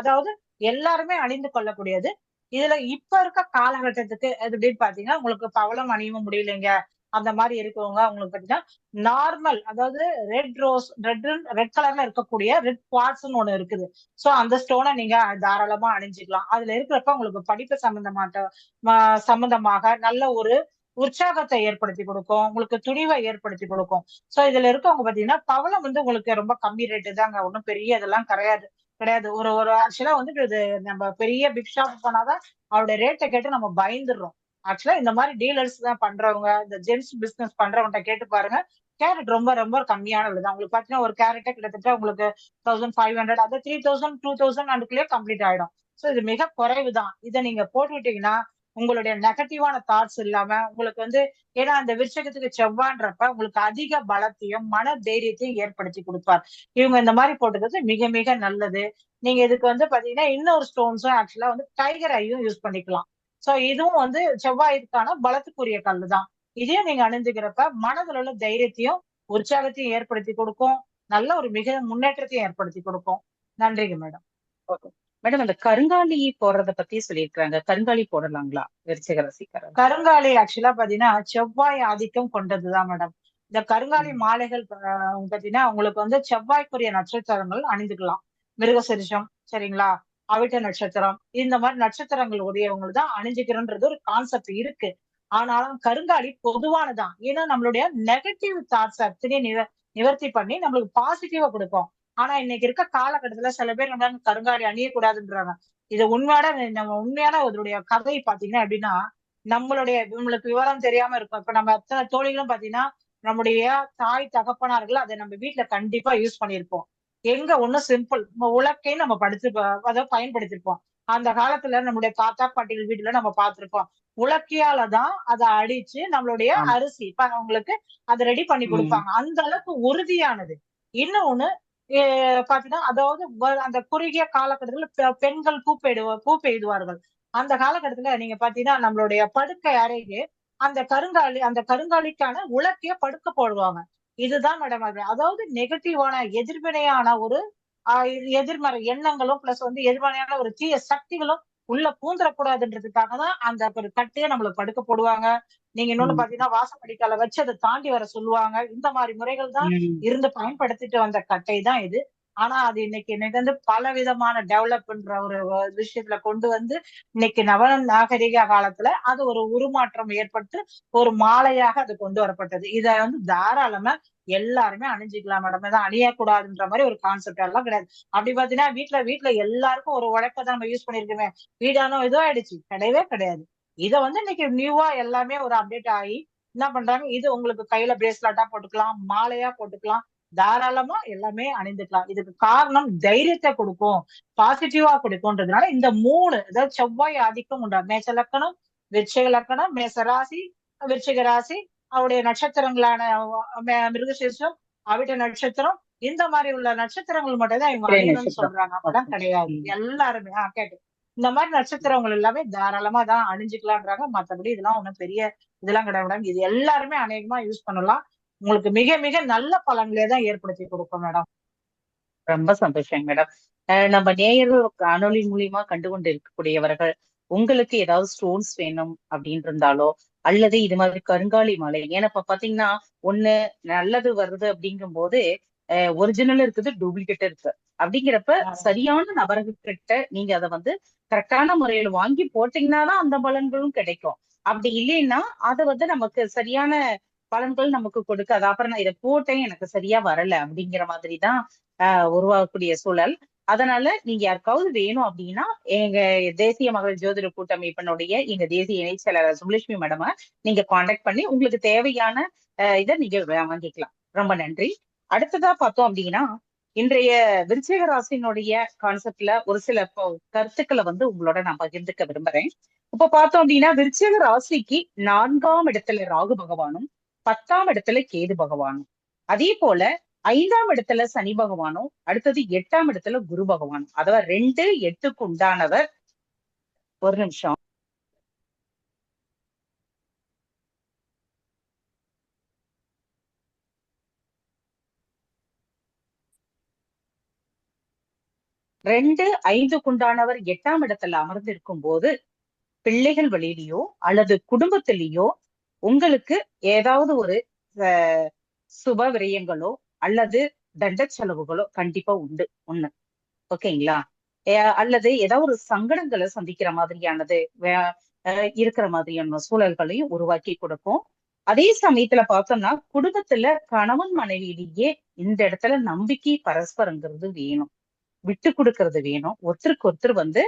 அதாவது எல்லாருமே அணிந்து கொள்ளக்கூடியது. இதுல இப்ப இருக்க காலகட்டத்துக்கு எப்படின்னு பாத்தீங்கன்னா உங்களுக்கு பவளம் அணியவும் முடியலைங்க அந்த மாதிரி இருக்கவங்க உங்களுக்கு பாத்தீங்கன்னா நார்மல் அதாவது ரெட் கலர்ல இருக்கக்கூடிய ரெட் குவார்ட்ஸ்னு ஒண்ணு இருக்குது. சோ அந்த ஸ்டோனை நீங்க தாராளமா அணிஞ்சுக்கலாம். அதுல இருக்கிறப்ப உங்களுக்கு படிப்பு சம்பந்தமாக நல்ல ஒரு உற்சாகத்தை ஏற்படுத்தி கொடுக்கும். உங்களுக்கு துணிவை ஏற்படுத்தி கொடுக்கும். சோ இதுல இருக்கவங்க பாத்தீங்கன்னா பவளம் உங்களுக்கு ரொம்ப கம்மி ரேட்டு தாங்க. ஒன்றும் பெரிய இதெல்லாம் கிடையாது. ஒரு ஆக்சுவலா இது நம்ம பெரிய பிக் ஷாப் போனாதான் அவருடைய ரேட்டை கேட்டு நம்ம பயந்துடுறோம். ஆக்சுவலா இந்த மாதிரி டீலர்ஸ் தான் பண்றவங்க இந்த ஜென்ஸ் பிசினஸ் பண்றவங்க கேட்டு பாருங்க. கேரட் ரொம்ப ரொம்ப கம்மியான விலைதான். உங்களுக்கு பாத்தீங்கன்னா ஒரு கேரட்டே கிட்டத்தட்ட உங்களுக்கு 1500 அது 3000 2000 அதுக்குள்ளேயே கம்ப்ளீட் ஆயிடும். சோ இது மிக குறைவு தான். இதை நீங்க போட்டுவிட்டீங்கன்னா உங்களுடைய நெகட்டிவான தாட்ஸ் இல்லாம உங்களுக்கு ஏன்னா அந்த விருச்சகத்துக்கு செவ்வான்றப்ப உங்களுக்கு அதிக பலத்தையும் மன தைரியத்தையும் ஏற்படுத்தி கொடுப்பார். இவங்க இந்த மாதிரி போட்டுக்கிறது மிக மிக நல்லது. நீங்க இதுக்கு பாத்தீங்கன்னா இன்னொரு ஸ்டோன்ஸும் ஆக்சுவலா டைகர் ஐயும் யூஸ் பண்ணிக்கலாம். சோ இதுவும் செவ்வாய்க்கான பலத்துக்குரிய கல்லு தான். இதையும் நீங்க அணிஞ்சுக்கிறப்ப மனதில் உள்ள தைரியத்தையும் உற்சாகத்தையும் ஏற்படுத்தி கொடுக்கும். நல்ல ஒரு மிக முன்னேற்றத்தையும் ஏற்படுத்தி கொடுக்கும். நன்றிங்க மேடம். மேடம் அந்த கருங்காலி போடுறத பத்தி சொல்லியிருக்காங்க. கருங்காலி போடலாங்களா விருச்சிக ராசிக்காரங்க? கருங்காலி ஆக்சுவலா பாத்தீங்கன்னா செவ்வாய் ஆதிக்கம் கொண்டதுதான் மேடம். இந்த கருங்காலி மாலைகள் பாத்தீங்கன்னா உங்களுக்கு செவ்வாய்க்குரிய நட்சத்திரங்கள் அணிந்துக்கலாம். மிருகசீரிஷம் சரிங்களா, அவிட்ட நட்சத்திரம் இந்த மாதிரி நட்சத்திரங்கள் உடையவங்க தான் அணிஞ்சுக்கிறன்றது ஒரு கான்செப்ட் இருக்கு. ஆனாலும் கருங்காலி பொதுவானதான். ஏன்னா நம்மளுடைய நெகட்டிவ் தாட்ஸ் அத்தனையும் நிவர்த்தி பண்ணி நம்மளுக்கு பாசிட்டிவா கொடுக்கும். ஆனா இன்னைக்கு இருக்க காலகட்டத்துல சில பேர் வந்து கருங்காலி அணியக்கூடாதுன்றாங்க. இது உண்மையான அதனுடைய கதை பாத்தீங்கன்னா எப்படின்னா, நம்மளுக்கு விவரம் தெரியாம இருக்கும். இப்ப நம்ம அத்தனை தோழிகளும் பாத்தீங்கன்னா நம்முடைய தாய் தகப்பனார்கள் அதை நம்ம வீட்டுல கண்டிப்பா யூஸ் பண்ணியிருப்போம். எங்க ஒண்ணு சிம்பிள் உலக்கையும் நம்ம அதை பயன்படுத்திருப்போம். அந்த காலத்துல நம்மளுடைய தாத்தா பாட்டிகள் வீட்டுல நம்ம பார்த்திருப்போம். உலக்கையாலதான் அதை அடிச்சு நம்மளுடைய அரிசி அவங்களுக்கு அதை ரெடி பண்ணி கொடுப்பாங்க. அந்த அளவுக்கு உறுதியானது. இன்னொன்னு பாத்தீங்கன்னா, அதாவது அந்த குறுகிய காலகட்டத்துல பெண்கள் பூ பெய்துவார்கள். அந்த காலகட்டத்துல நீங்க பாத்தீங்கன்னா நம்மளுடைய படுக்கை அறைக்கு அந்த கருங்காலிக்கான உலக்கைய படுக்க போடுவாங்க. இதுதான் மேடம் அது. அதாவது நெகட்டிவான எதிர்வினையான ஒரு எதிர்மறை எண்ணங்களும் பிளஸ் வந்து எதிர்மறையான ஒரு தீய சக்திகளும் உள்ள பூந்துடக்கூடாதுன்றதுக்காக தான் அந்த ஒரு கட்டையை நம்மளுக்கு படுக்க போடுவாங்க. நீங்க இன்னொன்னு பாத்தீங்கன்னா வாசப்படிக்கால வச்சு அதை தாண்டி வர சொல்லுவாங்க. இந்த மாதிரி முறைகள் தான் இருந்து பயன்படுத்திட்டு வந்த கட்டை தான் இது. ஆனா அது இன்னைக்கு வந்து பல விதமான டெவலப்ன்ற ஒரு விஷயத்துல கொண்டு வந்து இன்னைக்கு நாகரிக காலத்துல அது ஒரு உருமாற்றம் ஏற்பட்டு ஒரு மாலையாக அது கொண்டு வரப்பட்டது. இத வந்து தாராளமா எல்லாருமே அணிஞ்சுக்கலாம் மேடம். இதான் அணியக்கூடாதுன்ற மாதிரி ஒரு கான்செப்ட் எல்லாம் கிடையாது. அப்படி பாத்தீங்கன்னா வீட்டுல எல்லாருக்கும் ஒரு உழைப்பதான் நம்ம யூஸ் பண்ணிருக்கோமே, வீடானோ ஏதோ ஆயிடுச்சு, கிடையவே கிடையாது. இத வந்து இன்னைக்கு நியூவா எல்லாமே ஒரு அப்டேட் ஆகி என்ன பண்றாங்க, இது உங்களுக்கு கையில பிரேஸ்லெட்டா போட்டுக்கலாம், மாலையா போட்டுக்கலாம், தாராளமா எல்லாமே அணிந்துக்கலாம். இதுக்கு காரணம் தைரியத்தை கொடுக்கும், பாசிட்டிவா கொடுக்கும்ன்றதுனால இந்த 3 அதாவது செவ்வாய் ஆதிக்கம் உண்டா மேஷ லக்கணம், விருச்சிக லக்கணம், மேச ராசி, விருச்சிக ராசி, அவருடைய நட்சத்திரங்களான மிருகசீர்ஷம், அவிட்ட நட்சத்திரம், இந்த மாதிரி உள்ள நட்சத்திரங்கள் மட்டும் தான் இவங்க அணியணும்னு சொல்றாங்க. அப்பதான் கிடையாது. எல்லாருமே கேட்டு இந்த மாதிரி நட்சத்திரங்கள் எல்லாமே தாராளமா தான் அணிஞ்சுக்கலான்றாங்க. மத்தபடி இதெல்லாம் ஒண்ணும் பெரிய இதெல்லாம் கிடையாது. இது எல்லாருமே அநேகமா யூஸ் பண்ணலாம். உங்களுக்கு மிக மிக நல்ல பலன்களே தான் ஏற்படுத்தி கொடுக்கும் மேடம். ரொம்ப சந்தோஷம் மேடம். நம்ம நேயர்கள் காணொலி மூலியமா கண்டுகொண்டு இருக்கக்கூடியவர்கள் உங்களுக்கு ஏதாவது ஸ்டோன்ஸ் வேணும் அப்படின்னு இருந்தாலோ அல்லது இது மாதிரி கருங்காலி மாலை, ஏன்னா இப்ப பாத்தீங்கன்னா ஒண்ணு நல்லது வருது அப்படிங்கும் போது ஒரிஜினல் இருக்குது, டூப்ளிகேட் இருக்கு. அப்படிங்கிறப்ப சரியான நபர்கிட்ட நீங்க அதை வந்து கரெக்டான முறையில வாங்கி போட்டீங்கன்னா தான் அந்த பலன்களும் கிடைக்கும். அப்படி இல்லைன்னா அதை வந்து நமக்கு சரியான பலன்கள் நமக்கு கொடுக்காது. அப்புறம் நான் இதை போட்டேன் எனக்கு சரியா வரல அப்படிங்கிற மாதிரிதான் உருவாகக்கூடிய சூழல். அதனால நீங்க யாருக்காவது வேணும் அப்படின்னா எங்க தேசிய மகளிர் ஜோதிட கூட்டமைப்பினுடைய எங்க தேசிய இணை செயலாளர் சுபலட்சுமி மேடம நீங்க காண்டாக்ட் பண்ணி உங்களுக்கு தேவையான இதை நீங்க வாங்கிக்கலாம். ரொம்ப நன்றி. அடுத்ததா பார்த்தோம் அப்படின்னா இன்றைய விருச்சிக ராசியினுடைய கான்செப்ட்ல ஒரு சில கருத்துக்களை வந்து உங்களோட நான் பகிர்ந்துக்க விரும்புறேன். இப்ப பார்த்தோம் அப்படின்னா விருச்சிக ராசிக்கு 4ஆம் இடத்துல ராகு பகவானும் 10ஆம் இடத்துல கேது பகவானும், அதே போல 5ஆம் இடத்துல சனி பகவானும், அடுத்தது 8ஆம் இடத்துல குரு பகவானும், அதாவது 2, 8க்கு உண்டானவர். ஒரு நிமிஷம். ரெண்டு 5க்கு உண்டானவர் 8ஆம் இடத்துல அமர்ந்திருக்கும் போது பிள்ளைகள் வழியிலையோ அல்லது குடும்பத்திலேயோ உங்களுக்கு ஏதாவது ஒரு சுப விரயங்களோ அல்லது தண்ட செலவுகளோ கண்டிப்பா உண்டு. ஒண்ணு ஓகேங்களா? அல்லது ஏதாவது ஒரு சங்கடங்களை சந்திக்கிற மாதிரியானது இருக்கிற மாதிரியான சூழல்களையும் உருவாக்கி கொடுக்கும். அதே சமயத்துல பார்த்தோம்னா குடும்பத்துல கணவன் மனைவியிலேயே இந்த இடத்துல நம்பிக்கை பரஸ்பரங்கிறது வேணும், விட்டு கொடுக்கறது வேணும், ஒருத்தருக்கு ஒருத்தர் வந்து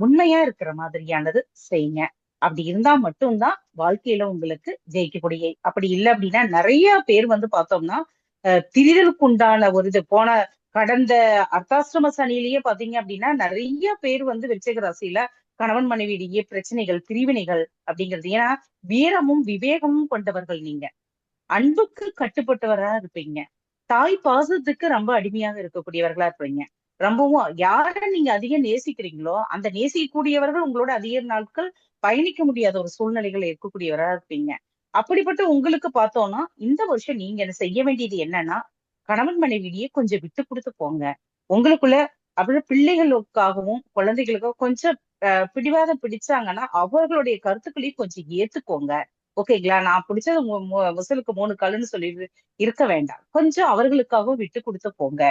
உண்மையா இருக்கிற மாதிரியானது செய்யுங்க. அப்படி இருந்தா மட்டும்தான் வாழ்க்கையில உங்களுக்கு ஜெயிக்கக்கூடிய. அப்படி இல்லை அப்படின்னா நிறைய பேர் வந்து பார்த்தோம்னா பிரிதலுக்கு உண்டான ஒரு இது போன கடந்த அர்த்தாசிரம சனியிலேயே பாத்தீங்க அப்படின்னா நிறைய பேர் வந்து விருச்சிக ராசியில கணவன் மனைவியிலேயே பிரச்சனைகள், பிரிவினைகள் அப்படிங்கிறது. ஏன்னா வீரமும் விவேகமும் கொண்டவர்கள் நீங்க, அன்புக்கு கட்டுப்பட்டவரா இருப்பீங்க, தாய் பாசத்துக்கு ரொம்ப அடிமையாக இருக்கக்கூடியவர்களா இருப்பீங்க. ரொம்பவும் யார நீங்க அதிகம் நேசிக்கிறீங்களோ அந்த நேசிக்கக்கூடியவர்கள் உங்களோட அதிக நாட்கள் பயணிக்க முடியாத ஒரு சூழ்நிலைகள் இருக்கக்கூடியவரா இருப்பீங்க. அப்படிப்பட்ட உங்களுக்கு பார்த்தோம்னா இந்த வருஷம் நீங்க என்ன செய்ய வேண்டியது என்னன்னா, கணவன் மனைவியே கொஞ்சம் விட்டு கொடுத்து போங்க. உங்களுக்குள்ள அப்புறம் பிள்ளைகளுக்காகவும் குழந்தைகளுக்கும் கொஞ்சம் பிடிவாதம் பிடிச்சாங்கன்னா அவர்களுடைய கருத்துக்களையும் கொஞ்சம் ஏத்துக்கோங்க. ஓகேங்களா? நான் பிடிச்சது முசலுக்கு 3 கல்லுன்னு சொல்லி இருக்க வேண்டாம். கொஞ்சம் அவர்களுக்காகவும் விட்டு கொடுத்து போங்க.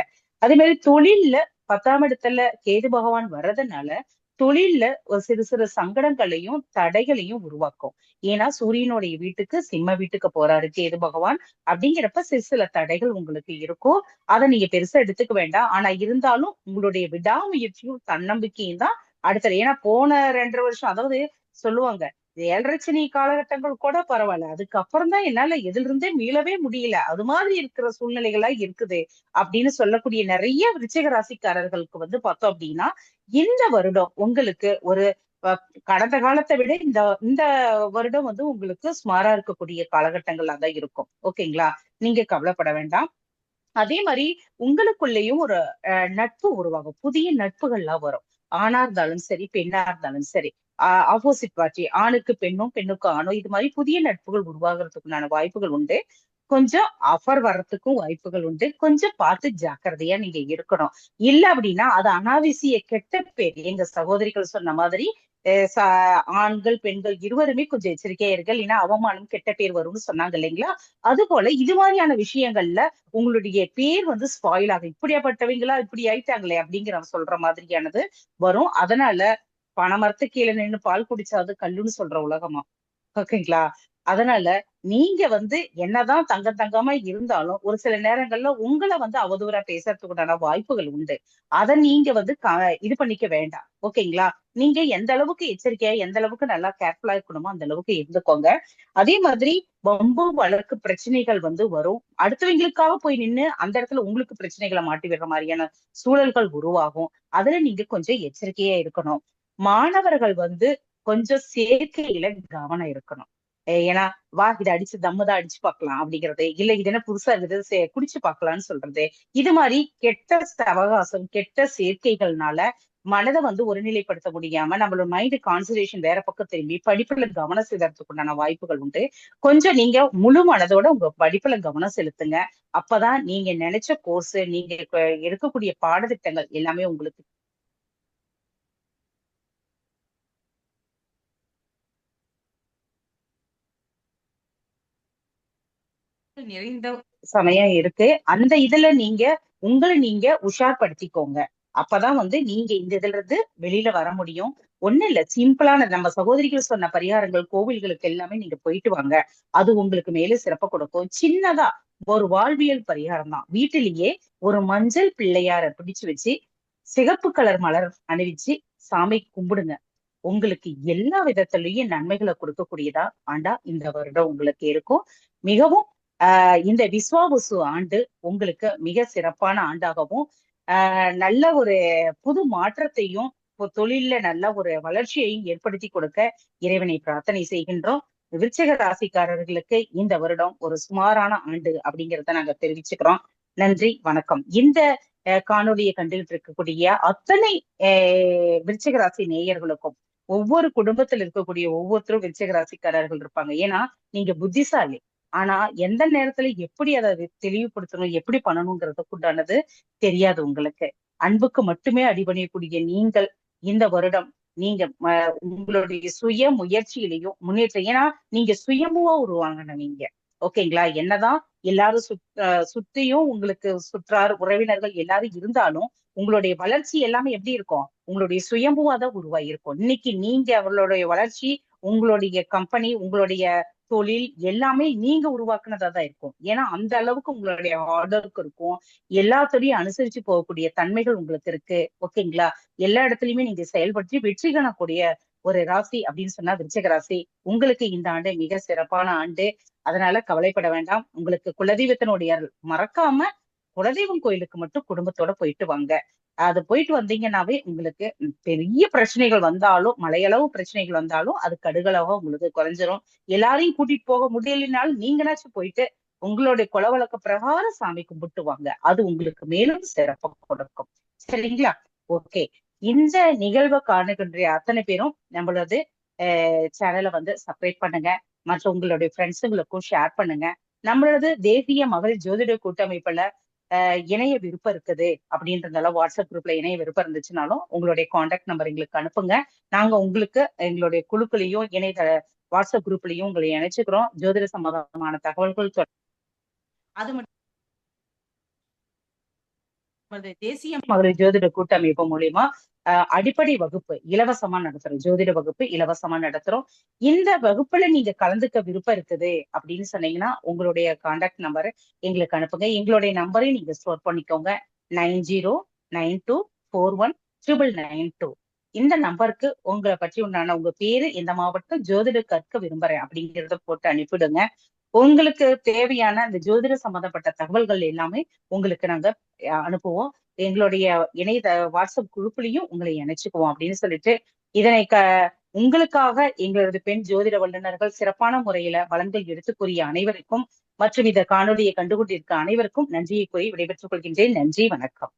அதே மாதிரி தொழில்ல 10ஆம் இடத்துல கேது பகவான் வர்றதுனால தொழில்ல ஒரு சிறு சிறு சங்கடங்களையும் தடைகளையும் உருவாக்கும். ஏன்னா சூரியனுடைய வீட்டுக்கு சிம்ம வீட்டுக்கு போறாரு கேது பகவான். அப்படிங்கிறப்ப சிறு சில தடைகள் உங்களுக்கு இருக்கும். அதை நீங்க பெருசா எடுத்துக்க வேண்டாம். ஆனா இருந்தாலும் உங்களுடைய விடாமுயற்சியும் தன்னம்பிக்கையும் தான் அடுத்தது. ஏன்னா போன 2.5 வருஷம், அதாவது சொல்லுவாங்க 7.5 சனி காலகட்டங்கள் கூட பரவாயில்ல, அதுக்கப்புறம் தான் என்னால எதுல இருந்தே மீளவே முடியல, அது மாதிரி இருக்கிற சூழ்நிலைகளா இருக்குது அப்படின்னு சொல்லக்கூடிய நிறைய விருச்சிக ராசிக்காரர்களுக்கு வந்து பார்த்தோம் அப்படின்னா இந்த வருடம் உங்களுக்கு ஒரு கடந்த காலத்தை விட இந்த இந்த வருடம் வந்து உங்களுக்கு சுமாரா இருக்கக்கூடிய காலகட்டங்களா தான் இருக்கும். ஓகேங்களா? நீங்க கவலைப்பட வேண்டாம். அதே மாதிரி உங்களுக்குள்ளேயும் ஒரு நட்பு உருவாகும். புதிய நட்புகள்லாம் வரும். ஆணா இருந்தாலும் சரி, பெண்ணா இருந்தாலும் சரி, ஆப்போசிட் பார்ட்டி, ஆணுக்கு பெண்ணும் பெண்ணுக்கு ஆணும், இது மாதிரி புதிய நட்புகள் உருவாகிறதுக்குண்டான வாய்ப்புகள் உண்டு. கொஞ்சம் ஆஃபர் வர்றதுக்கும் வாய்ப்புகள் உண்டு. கொஞ்சம் பார்த்து ஜாக்கிரதையா நீங்க இருக்கணும். இல்ல அப்படின்னா அது அனாவசிய கெட்ட பேர். எங்க சகோதரிகள் சொன்ன மாதிரி ஆண்கள் பெண்கள் இருவருமே கொஞ்சம் எச்சரிக்கையா இருங்கள். ஏன்னா அவமானம் கெட்ட பேர் வரும்னு சொன்னாங்க இல்லைங்களா? அது போல இது மாதிரியான விஷயங்கள்ல உங்களுடைய பேர் வந்து ஸ்பாயில் ஆகும். இப்படியாப்பட்டவங்களா இப்படி ஆயிட்டாங்களே அப்படிங்கிற சொல்ற மாதிரியானது வரும். அதனால பணமரத்து கீழே நின்று பால் குடிச்சாது கல்லுன்னு சொல்ற உலகமா, ஓகேங்களா? அதனால நீங்க வந்து என்னதான் தங்கமா இருந்தாலும் ஒரு சில நேரங்கள்ல உங்களை வந்து அவதூறா பேசுறதுக்குண்டான வாய்ப்புகள் உண்டு. அதை நீங்க வந்து இது பண்ணிக்க வேண்டாம். ஓகேங்களா? நீங்க எந்த அளவுக்கு எச்சரிக்கையா எந்த அளவுக்கு நல்லா கேர்ஃபுல்லா இருக்கணுமோ அந்த அளவுக்கு இருந்துக்கோங்க. அதே மாதிரி வம்பு வழக்கு பிரச்சனைகள் வந்து வரும். அடுத்தவங்களுக்காக போய் நின்று அந்த இடத்துல உங்களுக்கு பிரச்சனைகளை மாட்டி விடுற மாதிரியான சூழல்கள் உருவாகும். அதுல நீங்க கொஞ்சம் எச்சரிக்கையா இருக்கணும். மாணவர்கள் வந்து கொஞ்சம் சேர்க்கையில கவனம் இருக்கணும். ஏன்னா வா இதை அடிச்சு தம்முதான் அடிச்சு பார்க்கலாம் அப்படிங்கிறது, இல்ல இது என்ன புதுசா இருக்குது குடிச்சு பார்க்கலாம்னு சொல்றது, இது மாதிரி கெட்ட அவகாசம் கெட்ட சேர்க்கைகள்னால மனதை வந்து ஒருநிலைப்படுத்த முடியாம நம்மளோட மைண்ட் கான்சன்ட்ரேஷன் வேற பக்கம் திரும்பி படிப்புல கவனம் செலுத்துறதுக்குண்டான வாய்ப்புகள் உண்டு. கொஞ்சம் நீங்க முழு மனதோட உங்க படிப்புல கவனம் செலுத்துங்க. அப்பதான் நீங்க நினைச்ச கோர்ஸ், நீங்க எடுக்கக்கூடிய பாடத்திட்டங்கள் எல்லாமே உங்களுக்கு நிறைந்த சமயம் இருக்கு. அந்த இதுல நீங்க உங்களை நீங்க உஷார்படுத்திக்கோங்க. அப்பதான் வந்து நீங்க இந்த இதுல இருந்து வெளியில வர முடியும். ஒண்ணு இல்ல, சிம்பிளான நம்ம சகோதரிகள் சொன்ன பரிகாரங்கள், கோவில்களுக்கு எல்லாமே நீங்க போயிட்டு வாங்க. அது உங்களுக்கு மேல சிறப்ப கொடுக்கும். சின்னதா ஒரு வாழ்வியல் பரிகாரம் தான். வீட்டிலேயே ஒரு மஞ்சள் பிள்ளையார பிடிச்சு வச்சு சிகப்பு கலர் மலர் அணிவிச்சு சாமி கும்பிடுங்க. உங்களுக்கு எல்லா விதத்திலையும் நன்மைகளை கொடுக்கக்கூடியதா ஆண்டா இந்த வருடம் உங்களுக்கு இருக்கும். மிகவும் இந்த விஸ்வாவசு ஆண்டு உங்களுக்கு மிக சிறப்பான ஆண்டாகவும் நல்ல ஒரு புது மாற்றத்தையும் தொழில்ல நல்ல ஒரு வளர்ச்சியையும் ஏற்படுத்தி கொடுக்க இறைவனை பிரார்த்தனை செய்கின்றோம். விருச்சிக ராசிக்காரர்களுக்கு இந்த வருடம் ஒரு சுமாரான ஆண்டு அப்படிங்கிறத நாங்க தெரிவிச்சுக்கிறோம். நன்றி, வணக்கம். இந்த காணொலியை கண்டுகிட்டு இருக்கக்கூடிய அத்தனை விருச்சிக ராசி நேயர்களுக்கும், ஒவ்வொரு குடும்பத்தில் இருக்கக்கூடிய ஒவ்வொருத்தரும் விருச்சிக ராசிக்காரர்கள் இருப்பாங்க. ஏன்னா நீங்க புத்திசாலி. ஆனா எந்த நேரத்துல எப்படி அதை தெளிவுபடுத்தணும், எப்படி பண்ணணுங்கிறதுக்கு உண்டானது தெரியாது உங்களுக்கு. அன்புக்கு மட்டுமே அடிபணியக்கூடிய நீங்கள் இந்த வருடம் நீங்க உங்களுடைய சுய முயற்சியிலையும் முன்னேற்றம். ஏன்னா நீங்க சுயமுவா உருவாங்கன்னு நீங்க, ஓகேங்களா? என்னதான் எல்லாரும் சுத்தியும் உங்களுக்கு சுற்றார் உறவினர்கள் எல்லாரும் இருந்தாலும் உங்களுடைய வளர்ச்சி எல்லாமே எப்படி இருக்கும்? உங்களுடைய சுயம்புவா தான் உருவாயிருக்கும். இன்னைக்கு நீங்க அவர்களுடைய வளர்ச்சி, உங்களுடைய கம்பெனி, உங்களுடைய தொழில் எல்லாமே நீங்க உருவாக்குனதா தான் இருக்கும். ஏன்னா அந்த அளவுக்கு உங்களுடைய ஹார்ட் ஒர்க் இருக்கும். எல்லாத்தோடையும் அனுசரிச்சு போகக்கூடிய தன்மைகள் உங்களுக்கு இருக்கு. ஓகேங்களா? எல்லா இடத்துலயுமே நீங்க செயல்படுத்தி வெற்றி காணக்கூடிய ஒரு ராசி அப்படின்னு சொன்னா விருச்சிக ராசி. உங்களுக்கு இந்த ஆண்டு மிக சிறப்பான ஆண்டு. அதனால கவலைப்பட வேண்டாம். உங்களுக்கு குலதெய்வத்தினுடைய மறக்காம குலதெய்வம் கோயிலுக்கு மட்டும் குடும்பத்தோட போயிட்டு வாங்க. அது போயிட்டு வந்தீங்கன்னாவே உங்களுக்கு பெரிய பிரச்சனைகள் வந்தாலும், மலையளவு பிரச்சனைகள் வந்தாலும் அது கடுகளவா உங்களுக்கு குறைஞ்சிரும். எல்லாரையும் கூட்டிட்டு போக முடியலைனாலும் நீங்களாச்சும் போயிட்டு உங்களுடைய குலவழக்க பிரகாரம் சாமி கும்பிட்டு வாங்க. அது உங்களுக்கு மேலும் சிறப்பா கொடுக்கும். சரிங்களா? ஓகே. இந்த நிகழ்வை காணுகின்ற அத்தனை பேரும் நம்மளது சேனலை வந்து சப்ஸ்கிரைப் பண்ணுங்க. மற்ற உங்களுடைய ஃப்ரெண்ட்ஸுங்களுக்கும் ஷேர் பண்ணுங்க. நம்மளது தேசிய மகளிர் ஜோதிட கூட்டமைப்புல இணைய விருப்பம் இருக்குது அப்படின்றதால வாட்ஸ்அப் குரூப்ல இணைய விருப்பம் இருந்துச்சுனாலும் உங்களுடைய கான்டாக்ட் நம்பர் எங்களுக்கு அனுப்புங்க. நாங்க உங்களுக்கு எங்களுடைய குழுக்களையும் இணையதள வாட்ஸ்அப் குரூப்லயும் உங்களை இணைச்சுக்கிறோம். ஜோதிட சம்பந்தமான தகவல்கள் அது மட்டும் தேசிய மகளிர் ஜோதிட கூட்டமைப்பு மூலியமா அடிப்படை வகுப்பு இலவசமா நடத்துறோம். ஜோதிட வகுப்பு இலவசமா நடத்துறோம். இந்த வகுப்புல நீங்க கலந்துக்க விருப்பம் இருக்குது அப்படின்னு சொன்னீங்கன்னா உங்களுடைய கான்டாக்ட் நம்பரை எங்களுக்கு அனுப்புங்க. எங்களுடைய நம்பரையும் நீங்க ஸ்டோர் பண்ணிக்கோங்க. 9092419992. இந்த நம்பருக்கு உங்களை பற்றி உண்டான உங்க பேரு, எந்த மாவட்டம், ஜோதிட கற்க விரும்புறேன் அப்படிங்கிறத போட்டு அனுப்பிடுங்க. உங்களுக்கு தேவையான அந்த ஜோதிட சம்பந்தப்பட்ட தகவல்கள் எல்லாமே உங்களுக்கு நாங்க அனுப்புவோம். எங்களுடைய வாட்ஸ்அப் குழுக்குலையும் உங்களை இணைச்சுக்குவோம் அப்படின்னு சொல்லிட்டு இதனை உங்களுக்காக எங்களது பெண் ஜோதிட வல்லுநர்கள் சிறப்பான முறையில பலன்கள் எடுத்து கூறிய அனைவருக்கும் மற்றும் இந்த காணொலியை கண்டுகொண்டிருக்க அனைவருக்கும் நன்றியை கூறி விடைபெற்றுக் கொள்கின்றேன். நன்றி, வணக்கம்.